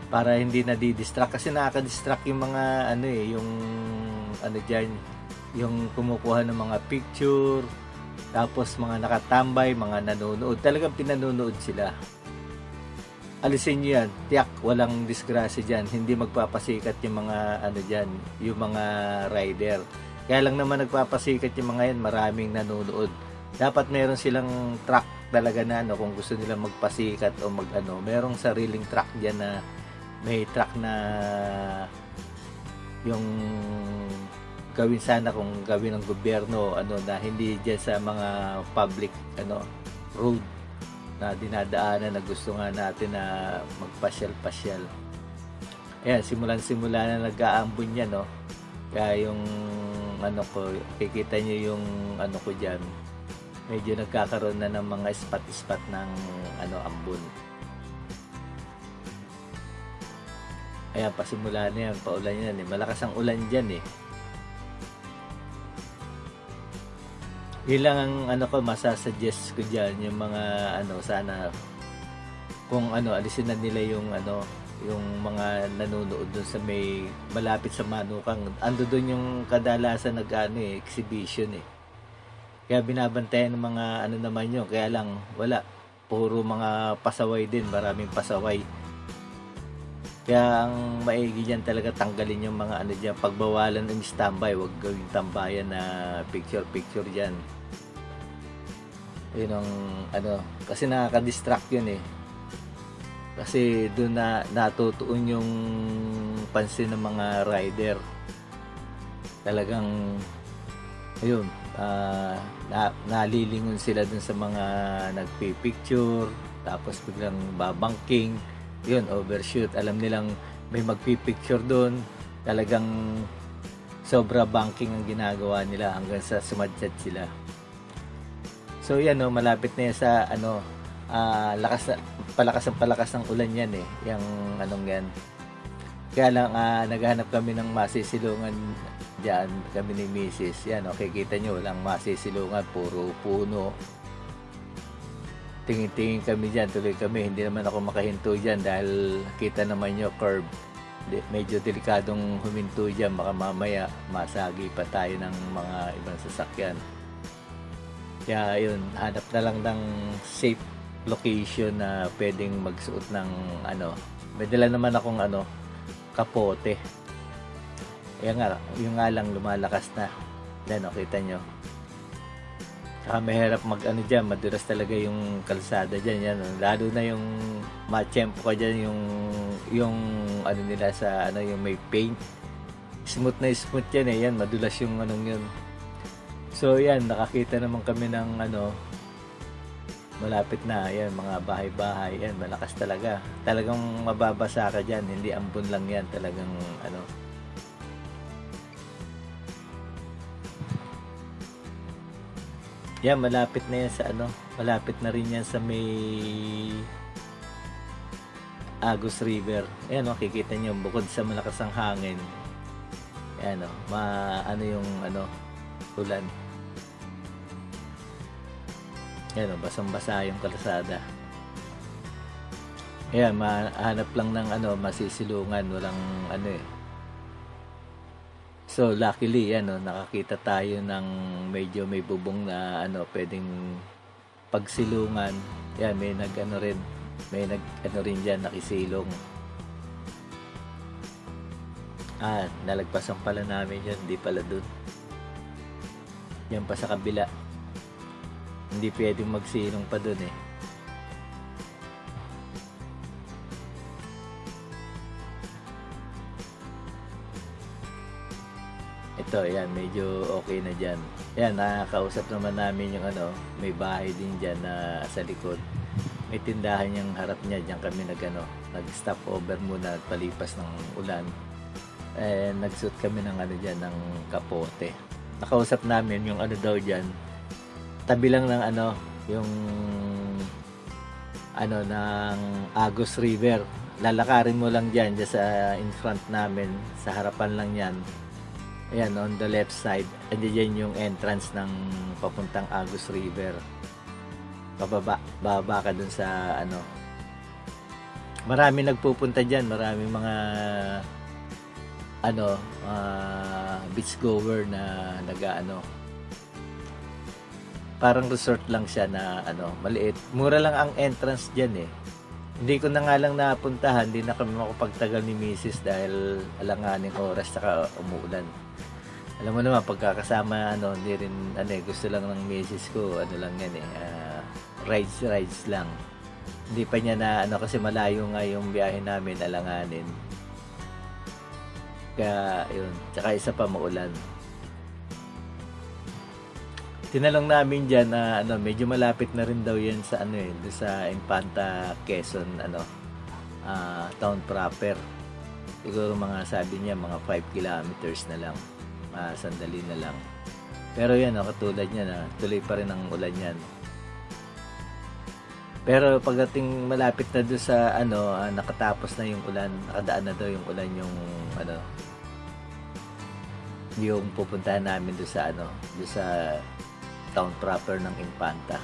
Para hindi na di-distract. Kasi nakaka-distract yung mga, yung, dyan, yung kumukuha ng mga picture, tapos mga nakatambay, mga nanonood. Talagang pinanonood sila. Alisin nyo yan, tiyak, walang disgrasya dyan, hindi magpapasikat yung mga dyan, yung mga rider. Kaya lang naman nagpapasikat yung mga yan, maraming nanonood. Dapat meron silang track talaga na kung gusto nilang magpasikat o merong sariling track dyan na may track na yung gawin sana kung gawin ng gobyerno na hindi dyan sa mga public road na dinadaanan na gusto nga natin na magpasyal-pasyal. Ayan, simulan-simula na nag-aambon yan, Kaya yung kikita nyo yung ko dyan, medyo nagkakaroon na ng mga spot-spot ng ambon. Ayan, pasimula na yan, paulan yan malakas ang ulan dyan Yun lang ang masasuggest ko dyan, yung mga sana kung alisin na nila yung yung mga nanonood doon sa may malapit sa Manukang. Ando doon yung kadalasan exhibition Kaya binabantayan ng mga naman yun, kaya lang wala, puro mga pasaway din, maraming pasaway. Kaya ang maigi dyan talaga tanggalin yung mga dyan, pagbawalan ng standby, wag gawing tambayan na picture dyan. Yun ang kasi nakaka-distract yun Kasi doon na natutuon yung pansin ng mga rider. Talagang ayun, nalilingon sila dun sa mga nagpipicture, tapos biglang babangking, yun, overshoot. Alam nilang may magpipicture doon, talagang sobra banking ang ginagawa nila hanggang sa sumadjad sila. So yan, no, malapit na yan sa palakas ng ulan yan eh, yung anong yan. Kaya lang naghanap kami ng masisilungan dyan, kami ni Mrs. Yan, okay, kita nyo, walang masisilungan, puro puno. Tingin-tingin kami dyan, tuloy kami, hindi naman ako makahinto dyan dahil kita naman nyo, curve. Medyo delikadong huminto dyan, baka mamaya masagi pa tayo ng mga ibang sasakyan. Kaya yun, hanap na lang ng safe location na pwedeng magsuot ng may dala naman akong kapote. Yung nga lang lumalakas na. Yan, kita nyo. Saka mahirap dyan, madulas talaga yung kalsada dyan. Yan, lalo na yung matsyempo ka dyan, yung nila sa yung may paint. Smooth na smooth yan eh. Yan, madulas yung yun. So yan, nakakita naman kami ng malapit na, yan, mga bahay-bahay. Yan, malakas talaga. Talagang mababasa ka dyan, hindi ambon lang yan. Talagang yan, malapit na yan sa malapit na rin yan sa may Agus River. Ayan, makikita nyo, bukod sa malakas ang hangin, ayan, yung ulan. Ayan, basang-basa yung kalsada. Ayan, mahanap lang ng masisilungan, walang So luckily nakakita tayo ng medyo may bubong na pwedeng pagsilungan. Yan, may rin diyan, nakisilong. Nalagpasan pala namin yan, hindi pala dun. Yan pa sa kabila. Hindi pwedeng magsilong pa dun eh. Ito, yan, medyo okay na dyan. Yan, nakakausap naman namin yung may bahay din dyan na sa likod. May tindahan yung harap niya, dyan kami nag-stop over muna at palipas ng ulan. Nagsuot kami ng dyan, ng kapote. Nakausap namin yung daw dyan, tabi lang ng yung ng Agus River. Lalakarin mo lang dyan sa in front namin, sa harapan lang yan. Ayan, on the left side, andyan yung entrance ng papuntang Agus River. Bababa ka dun sa marami nagpupunta dyan, marami mga beach goer na parang resort lang siya na maliit. Mura lang ang entrance dyan eh. Hindi ko na nga lang napuntahan, hindi na kami makapagtagal ni Mrs. dahil alanganing oras saka umuulan. Alam mo naman, pagkakasama hindi rin gusto lang ng Mrs. ko, lang yan eh, rides lang. Hindi pa niya na kasi malayo nga yung biyahe namin, alanganin. Kaya yun, tsaka isa pa maulan. Tinanong namin diyan na medyo malapit na rin daw yan sa sa Infanta, Quezon, town proper. Siguro sabi niya mga 5 kilometers na lang. Sandali na lang. Pero yan, katulad niya na tuloy pa rin ang ulan yan. Pero pagdating malapit na doon sa nakatapos na yung ulan, nakadaan na daw yung ulan yung yung pupuntahan namin doon sa doon sa town proper ng Infanta.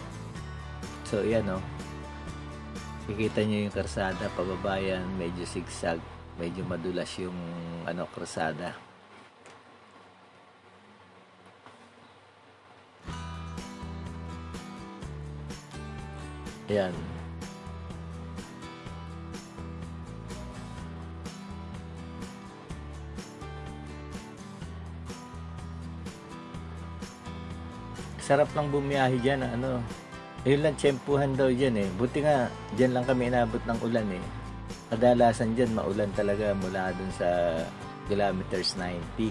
So yan kikita niyo yung karsada pababayan, medyo zigzag, medyo madulas yung karsada. Ayan. Sarap lang bumiyahe dyan. Yun lang, tsempuhan daw dyan eh. Buti nga, dyan lang kami inabot ng ulan eh. kadalasan dyan maulan talaga mula dun sa kilometers 90.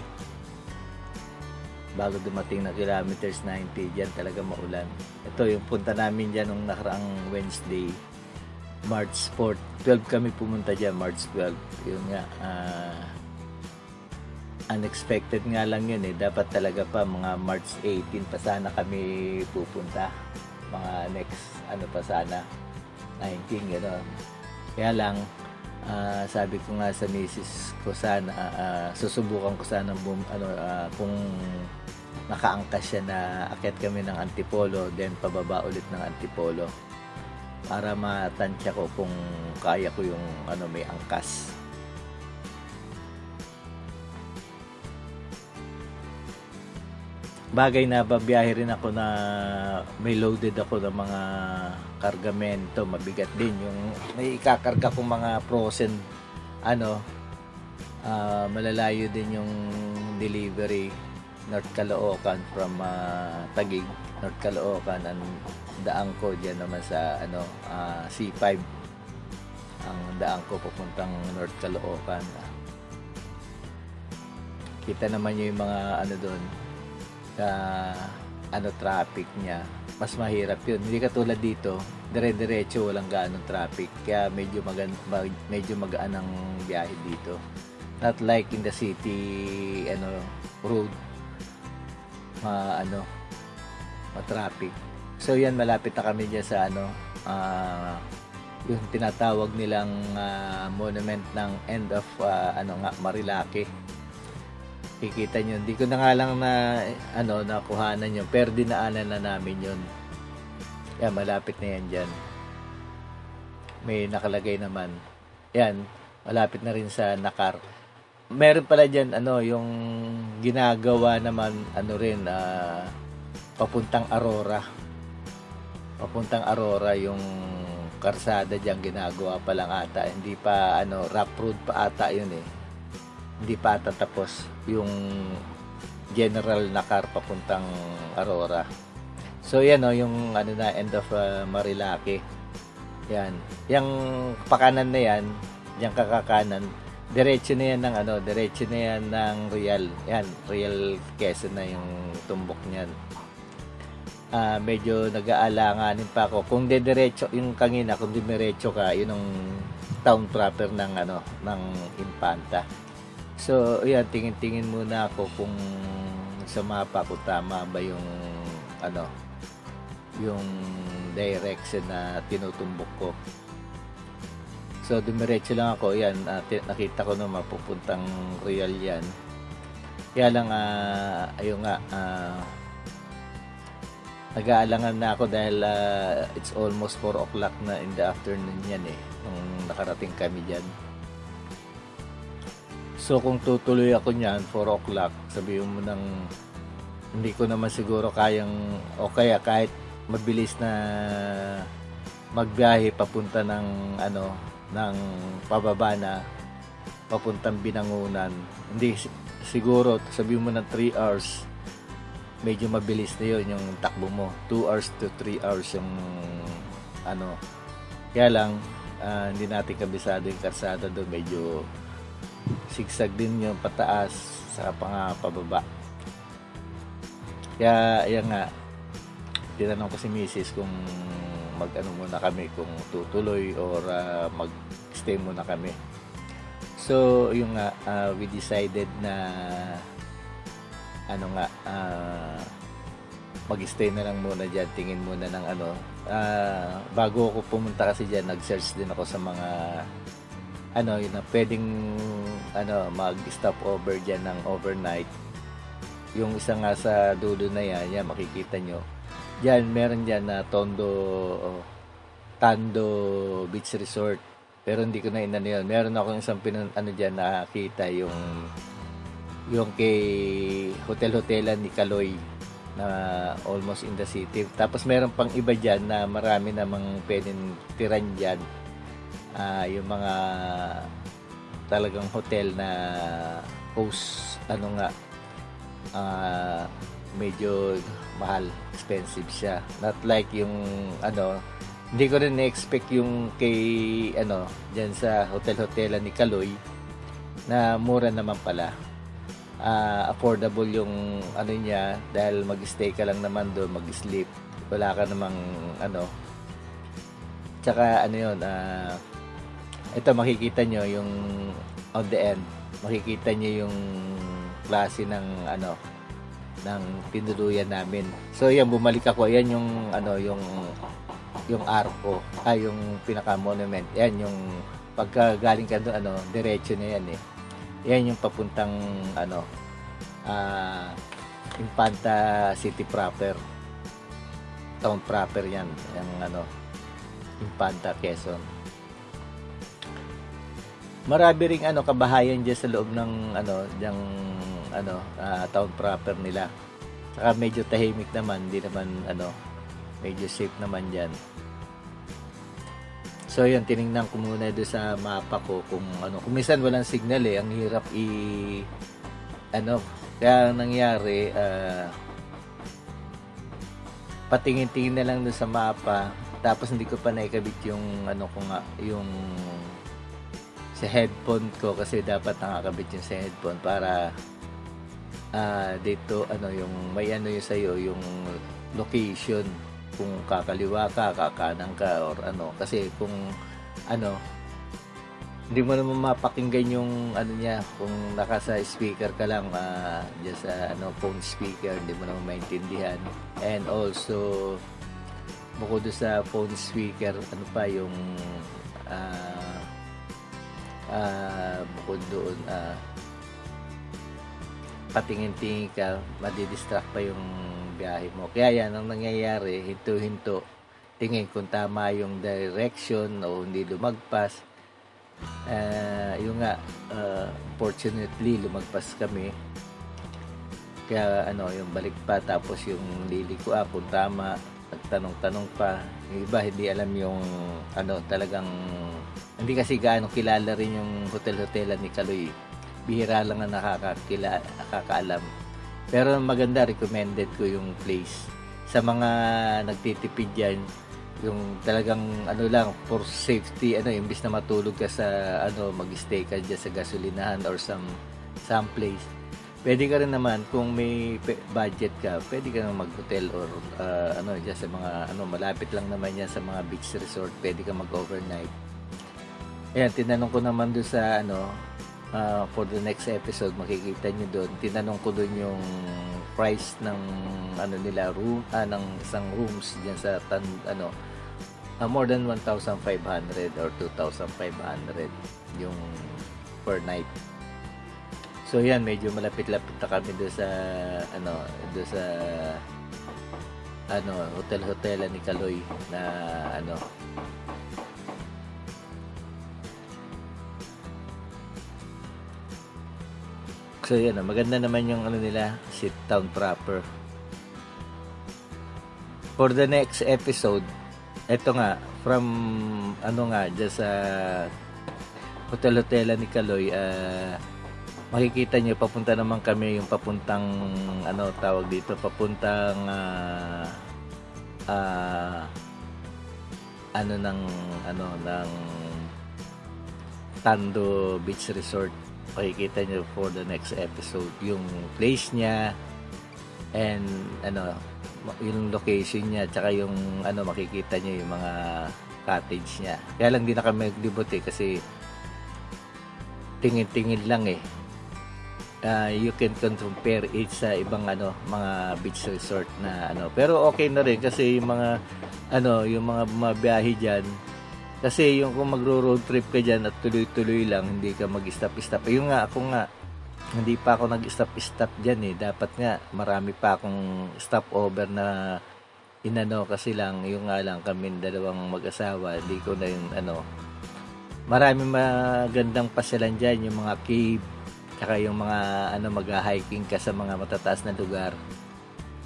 Bago dumating na kilometers 90, dyan talaga maulan. Ito yung punta namin dyan nung nakaraang Wednesday, March 4. 12 kami pumunta dyan, March 12. Yun nga, unexpected nga lang yun eh. Dapat talaga pa mga March 18 pa sana kami pupunta. Mga next, pa sana, 19, gano'n. Kaya lang, sabi ko nga sa misis ko sana, susubukan ko sana kung nakaangkas siya na akyat kami ng Antipolo, then pababa ulit ng Antipolo para matansya ko kung kaya ko yung may angkas. Bagay na babiyahe rin ako na may loaded ako ng mga kargamento, mabigat din yung may ikakarga kong mga frozen malalayo din yung delivery, North Caloocan from Taguig, North Caloocan, ang daan ko diyan naman sa C5, ang daan ko papuntang North Caloocan. Kita naman yung mga doon traffic niya, mas mahirap yun. Hindi katulad dito, dire-diretso, walang gaanong traffic, kaya medyo magaan ang biyahe dito, not like in the city road, traffic. So yan, malapit na kami dyan sa yung tinatawag nilang monument ng end of Marilake. Kikita nyo, hindi ko na nga lang nakuhanan yun, pero dinaanan na namin yun. Yan, malapit na yan dyan. May nakalagay naman. Yan, malapit na rin sa Nakar. Meron pala dyan, yung ginagawa naman, papuntang Aurora. Papuntang Aurora, yung karsada dyan, ginagawa pa lang ata. Hindi pa, rough road pa ata yun eh. Hindi pa tatapos yung General Nakar papuntang Aurora. So yan yung end of Marilake. Yan. Yang pakanan na yan, yung kakakanan, diretso na yan ng Real. Yan, Real Quezon na yung tumbok niyan. Medyo nag-aalanganin pa ako. Kung diretso yung kangina, kung diretso ka, yun ang town proper ng Infanta. So, yan, tingin-tingin muna ako kung sa mapa kung tama ba yung yung direction na tinutumbok ko. So, dumiretso lang ako. Yan, nakita ko na mapupuntang Real yan. Kaya lang, ayun nga, nag-aalangan na ako dahil it's almost 4 o'clock na in the afternoon yan eh, nung nakarating kami dyan. So kung tutuloy ako niyan 4 o'clock, sabihin mo hindi ko naman siguro kayang, o kaya kahit mabilis na magbiyahe papunta ng ng pababa na papuntang Binangunan, hindi siguro, sabihin mo ng 3 hours, medyo mabilis na yun yung takbo mo. 2 hours to 3 hours yung kaya lang hindi natin kabisado yung karsada doon, medyo sigsag din yung pataas sa pababa. Kaya ayan nga, tinanong ko si Mrs. kung muna kami, kung tutuloy or mag-stay muna kami. So yung nga, we decided na mag-stay na lang muna dyan, tingin muna ng bago ako pumunta kasi dyan, nag-search din ako sa mga yun na pwedeng mag-stop over dyan ng overnight. Yung isa nga sa dulo na yan, makikita nyo dyan, meron dyan na Tando Beach Resort, pero hindi ko na yun. Meron ako isang dyan nakita, yung kay hotelan ni Kaloy na almost in the city. Tapos meron pang iba dyan na marami namang pwedeng tiran dyan, yung mga talagang hotel na host medyo mahal, expensive siya, not like yung Hindi ko rin na-expect yung kay diyan sa hotel-hotelan ni Kaloy na mura naman pala. Affordable yung niya dahil mag-stay ka lang naman doon, mag-sleep. Wala ka namang tsaka yun, ito makikita nyo yung on the end, makikita nyo yung klase ng ng tinuluyan namin. So yan, bumalik ako, yan yung yung arco, yung pinaka monument. Yan yung pagka galing ka doon, diretso na yan eh. Yan yung papuntang Infanta City proper, town proper yan, yung Infanta, Quezon. Marami ring kabahayan diyan sa loob ng town proper nila. Saka medyo tahimik naman, hindi naman medyo safe naman diyan. So yun, tiningnan ko muna doon sa mapa ko kung kung minsan walang signal eh, ang hirap kaya nangyari, patingin-tingin na lang doon sa mapa, tapos hindi ko pa naikabit yung yung sa headphone ko, kasi dapat nakakabit yung sa headphone para dito yung may yung sa'yo yung location, kung kakaliwa ka, kakanan ka, or kasi kung hindi mo naman mapakinggan yung niya kung nakasa speaker ka lang dyan sa phone speaker, hindi mo naman maintindihan. And also bukod sa phone speaker, pa yung bukod doon, patingin-tingin ka, madidistract pa yung biyahe mo. Kaya yan ang nangyayari, hinto-hinto, tingin kung tama yung direction o hindi lumagpas. Yung nga, fortunately lumagpas kami, kaya yung balik pa, tapos yung liliko kung tama, nagtanong-tanong pa. Yung iba hindi alam yung talagang hindi kasi gaano kilala rin yung hotel-hotelan ni Kaloy. Bihira lang na nakakaalam. Pero maganda, recommended ko yung place. Sa mga nagtitipid dyan, yung talagang lang, for safety, imbis na matulog ka sa mag-stay ka dyan sa gasolinahan or some place. Pwede ka rin naman, kung may budget ka, pwede ka naman mag-hotel or dyan sa mga malapit lang naman yan sa mga beach resort, pwede ka mag-overnight. Ayan, tinanong ko naman doon sa for the next episode, makikita nyo doon, tinanong ko doon yung price ng nila room, ng isang rooms dyan sa more than 1,500 or 2,500 yung per night. So yan, medyo malapit-lapit na kami doon sa doon sa hotel-hotelan ni Kaloy na So yan, maganda naman yung nila, sit town proper. For the next episode, eto nga, from dyan sa hotel-hotelan ni Kaloy, makikita nyo, papunta naman kami yung papuntang tawag dito, papuntang ng Tando Beach Resort. Makikita nyo for the next episode yung place niya and yung location niya, tsaka yung makikita nyo yung mga cottage niya. Kaya lang di na kami naglibot kasi tingin-tingin lang eh. You can compare it sa ibang mga beach resort na pero okay na rin kasi yung mga yung mga bumabiyahe diyan, kasi yung kung magro-road trip ka diyan at tuloy-tuloy lang, hindi ka mag-stop-stop. Yung nga, ako nga hindi pa ako nag-stop-stop diyan dapat nga marami pa akong stopover na kasi lang yung nga lang kami dalawang mag-asawa, hindi ko na yung marami magandang pasyalan diyan, yung mga cave, saka yung mga mag-hiking ka sa mga matataas na lugar,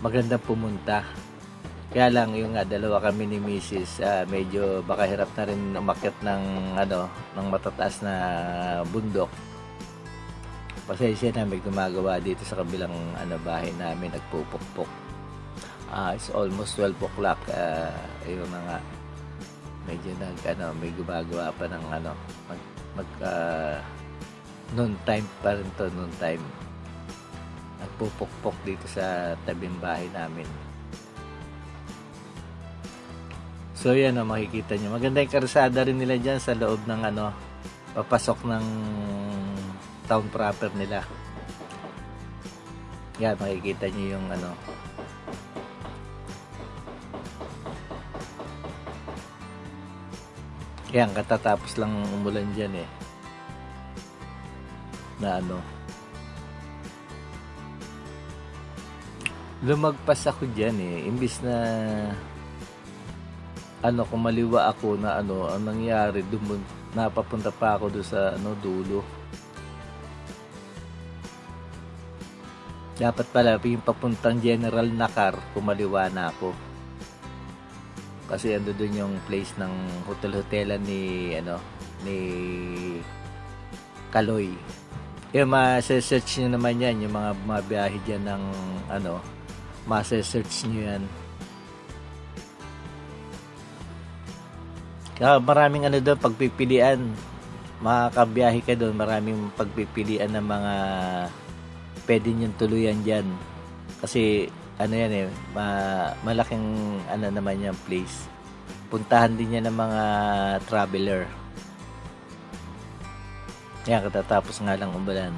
magandang pumunta. Kaya lang yung nga, dalawa kami ni Mrs. Medyo baka hirap na rin umakyat ng ng matataas na bundok. Pasensya na, may gumagawa dito sa kabilang bahay namin, nagpupukpok. It's almost 12 o'clock. Ayun na nga. medyo may gumagawa pa ng noon time pa rin to, noon time. Nagpupukpok dito sa tabing bahay namin. So yan, makikita nyo. Maganda yung karsada rin nila dyan sa loob ng papasok ng town proper nila. Yan, makikita nyo yung yan, katatapos lang umulan dyan na lumagpas ako dyan imbis na kumaliwa ako na ang nangyari napapunta pa ako doon sa dulo. Dapat pala yung papuntang General Nakar, kumaliwa na ako. Kasi ando doon yung place ng hotel-hotelan ni Kaloy. Yung ma-search nyo naman yan, yung mga biyahe dyan ng ma-search nyo yan. Kaya maraming doon, pagpipilian. Makakabiyahe ka doon, maraming pagpipilian ng mga pwede niyong tuluyan dyan. Kasi yan malaking naman yung place. Puntahan din yan ng mga traveler. Yan, katatapos nga lang umulan.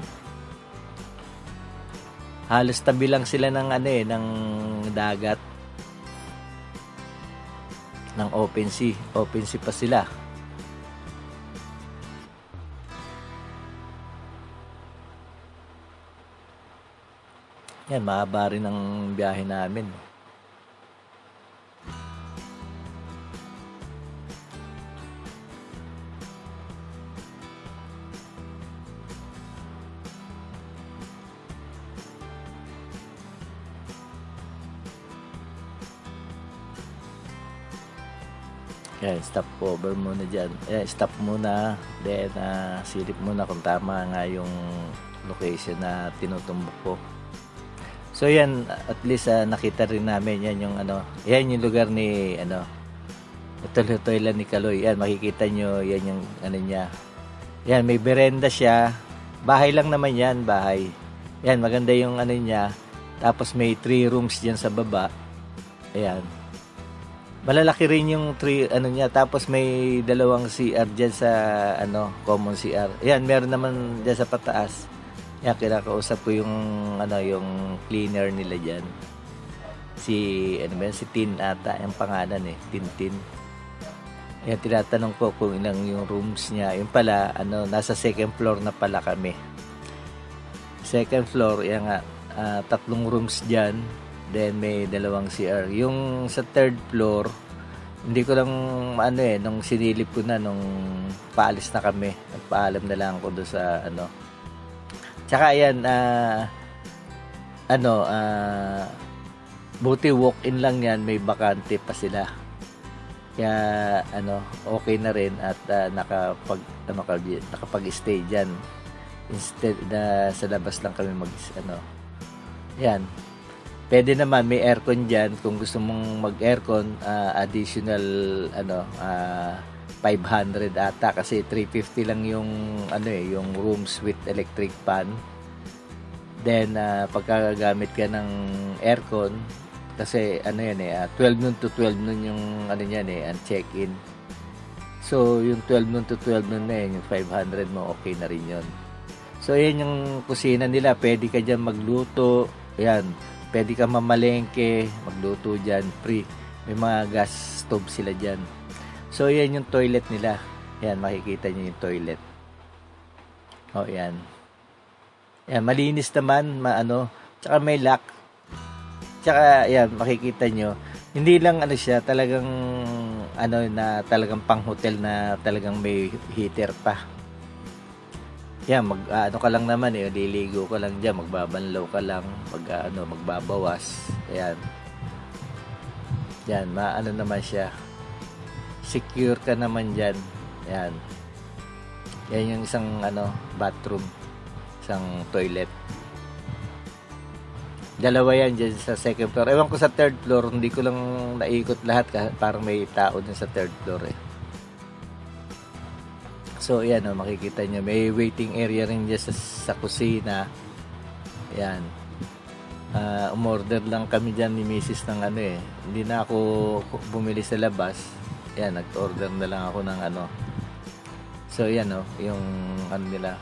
Halos tabi lang sila ng ng dagat. Ng open sea. Open sea pa sila. Yan, mahaba rin ang biyahe namin. Yan, stop over muna dyan. Stop muna. Then, silip muna kung tama nga yung location na tinutumbok ko. So yan, at least nakita rin namin yan yung yan yung lugar ni hotel-hotelan ni Kaloy. Yan, makikita nyo yan yung niya. Yan, may berenda siya. Bahay lang naman yan, bahay. Yan, maganda yung niya. Tapos may 3 rooms diyan sa baba. Ayan. Malalaki rin yung 3 niya. Tapos may 2 CR diyan sa common CR. Ayan, meron naman diyan sa pataas. Yan, kinakausap ko yung yung cleaner nila diyan. Si si Tin ata yung pangalan Tintin. Yan, tinatanong ko kung ilang yung rooms niya. Yung pala nasa 2nd floor na pala kami. 2nd floor, yan nga 3 rooms diyan. Then may 2 CR. Yung sa 3rd floor, hindi ko lang nung sinilip ko na nung paalis na kami. Nagpaalam na lang ako doon sa Tsaka yan, buti walk-in lang yan, may bakante pa sila. Kaya, okay na rin at nakapag-stay dyan. Instead na sa labas lang kami yan. Pwede naman, may aircon dyan. Kung gusto mong mag-aircon, additional, 500 ata kasi 350 lang yung yung rooms with electric fan. Then pagkagamit ka ng aircon kasi 12 noon to 12 noon yung ang check-in. So yung 12 noon to 12 noon na yung 500 mo, okay na rin yun. So yan yung kusina nila, pwede ka diyan magluto. Yan, pwede ka mamalengke, magluto diyan, free. May mga gas stove sila diyan. So, yan yung toilet nila. Yan, makikita nyo yung toilet. O, yan. Yan, malinis naman, tsaka may lock. Tsaka, yan, makikita nyo. Hindi lang, siya, talagang, na talagang pang-hotel na talagang may heater pa. Yan, ka lang naman, liligo ka lang dyan, magbabanlaw ka lang, magbabawas. Yan. Yan, naman siya. Secure ka naman dyan. Yan. Yan yung isang bathroom. Isang toilet. 2 yan dyan sa 2nd floor. Ewan ko sa 3rd floor. Hindi ko lang naikot lahat. Parang may tao dun sa 3rd floor So yan makikita nyo may waiting area rin dyan sa kusina. Yan. Umorder lang kami dyan ni Mrs. ng hindi na ako bumili sa labas. Yan, nag-order na lang ako ng So yan yung nila.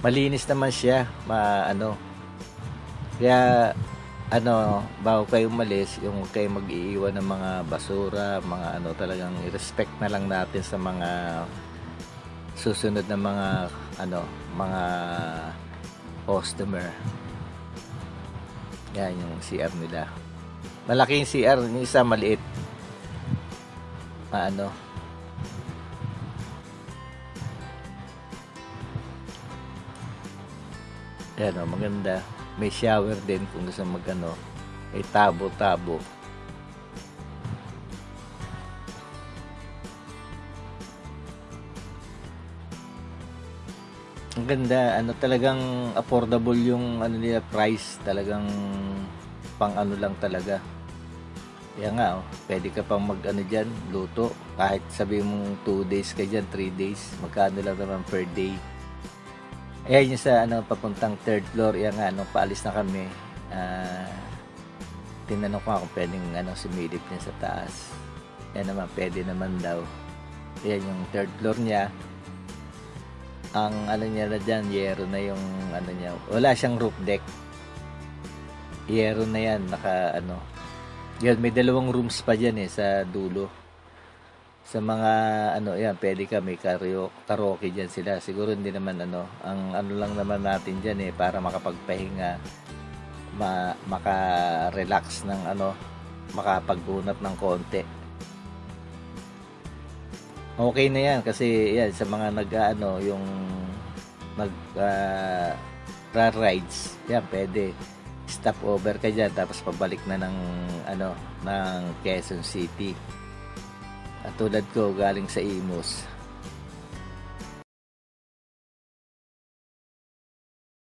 Malinis naman siya, Kaya bago kayo umalis, yung kayo mag-iiwan ng mga basura, mga talagang i-respect na lang natin sa mga susunod na mga customer. Yan yung CR nila. Malaki yung CR, yung isa maliit. Yan maganda. May shower din kung gusto may tabo-tabo. Ang ganda, talagang affordable yung nila price, talagang pang lang talaga. Kaya nga pwede ka pang diyan, luto, kahit sabihin mong 2 days ka diyan, 3 days, magkano lang naman per day. Ayan yung sa papuntang 3rd floor. Yan nga paalis na kami, tinanong ko kung pwedeng sumilip niya sa taas. Yan naman, pwede naman daw. Ayan yung 3rd floor niya. Ang niya na dyan, yero na yung niya. Wala siyang roof deck. Yero na yan, yan, may 2 rooms pa dyan sa dulo. Sa mga yan, pwede kami karaoke dyan sila. Siguro hindi naman ang lang naman natin dyan para makapagpahinga, maka-relax ng makapag-unat ng konti. Okay na yan kasi yan sa mga yung rides, yan pwede stop over ka dyan tapos pabalik na ng ng Quezon City. At tulad ko galing sa Imus,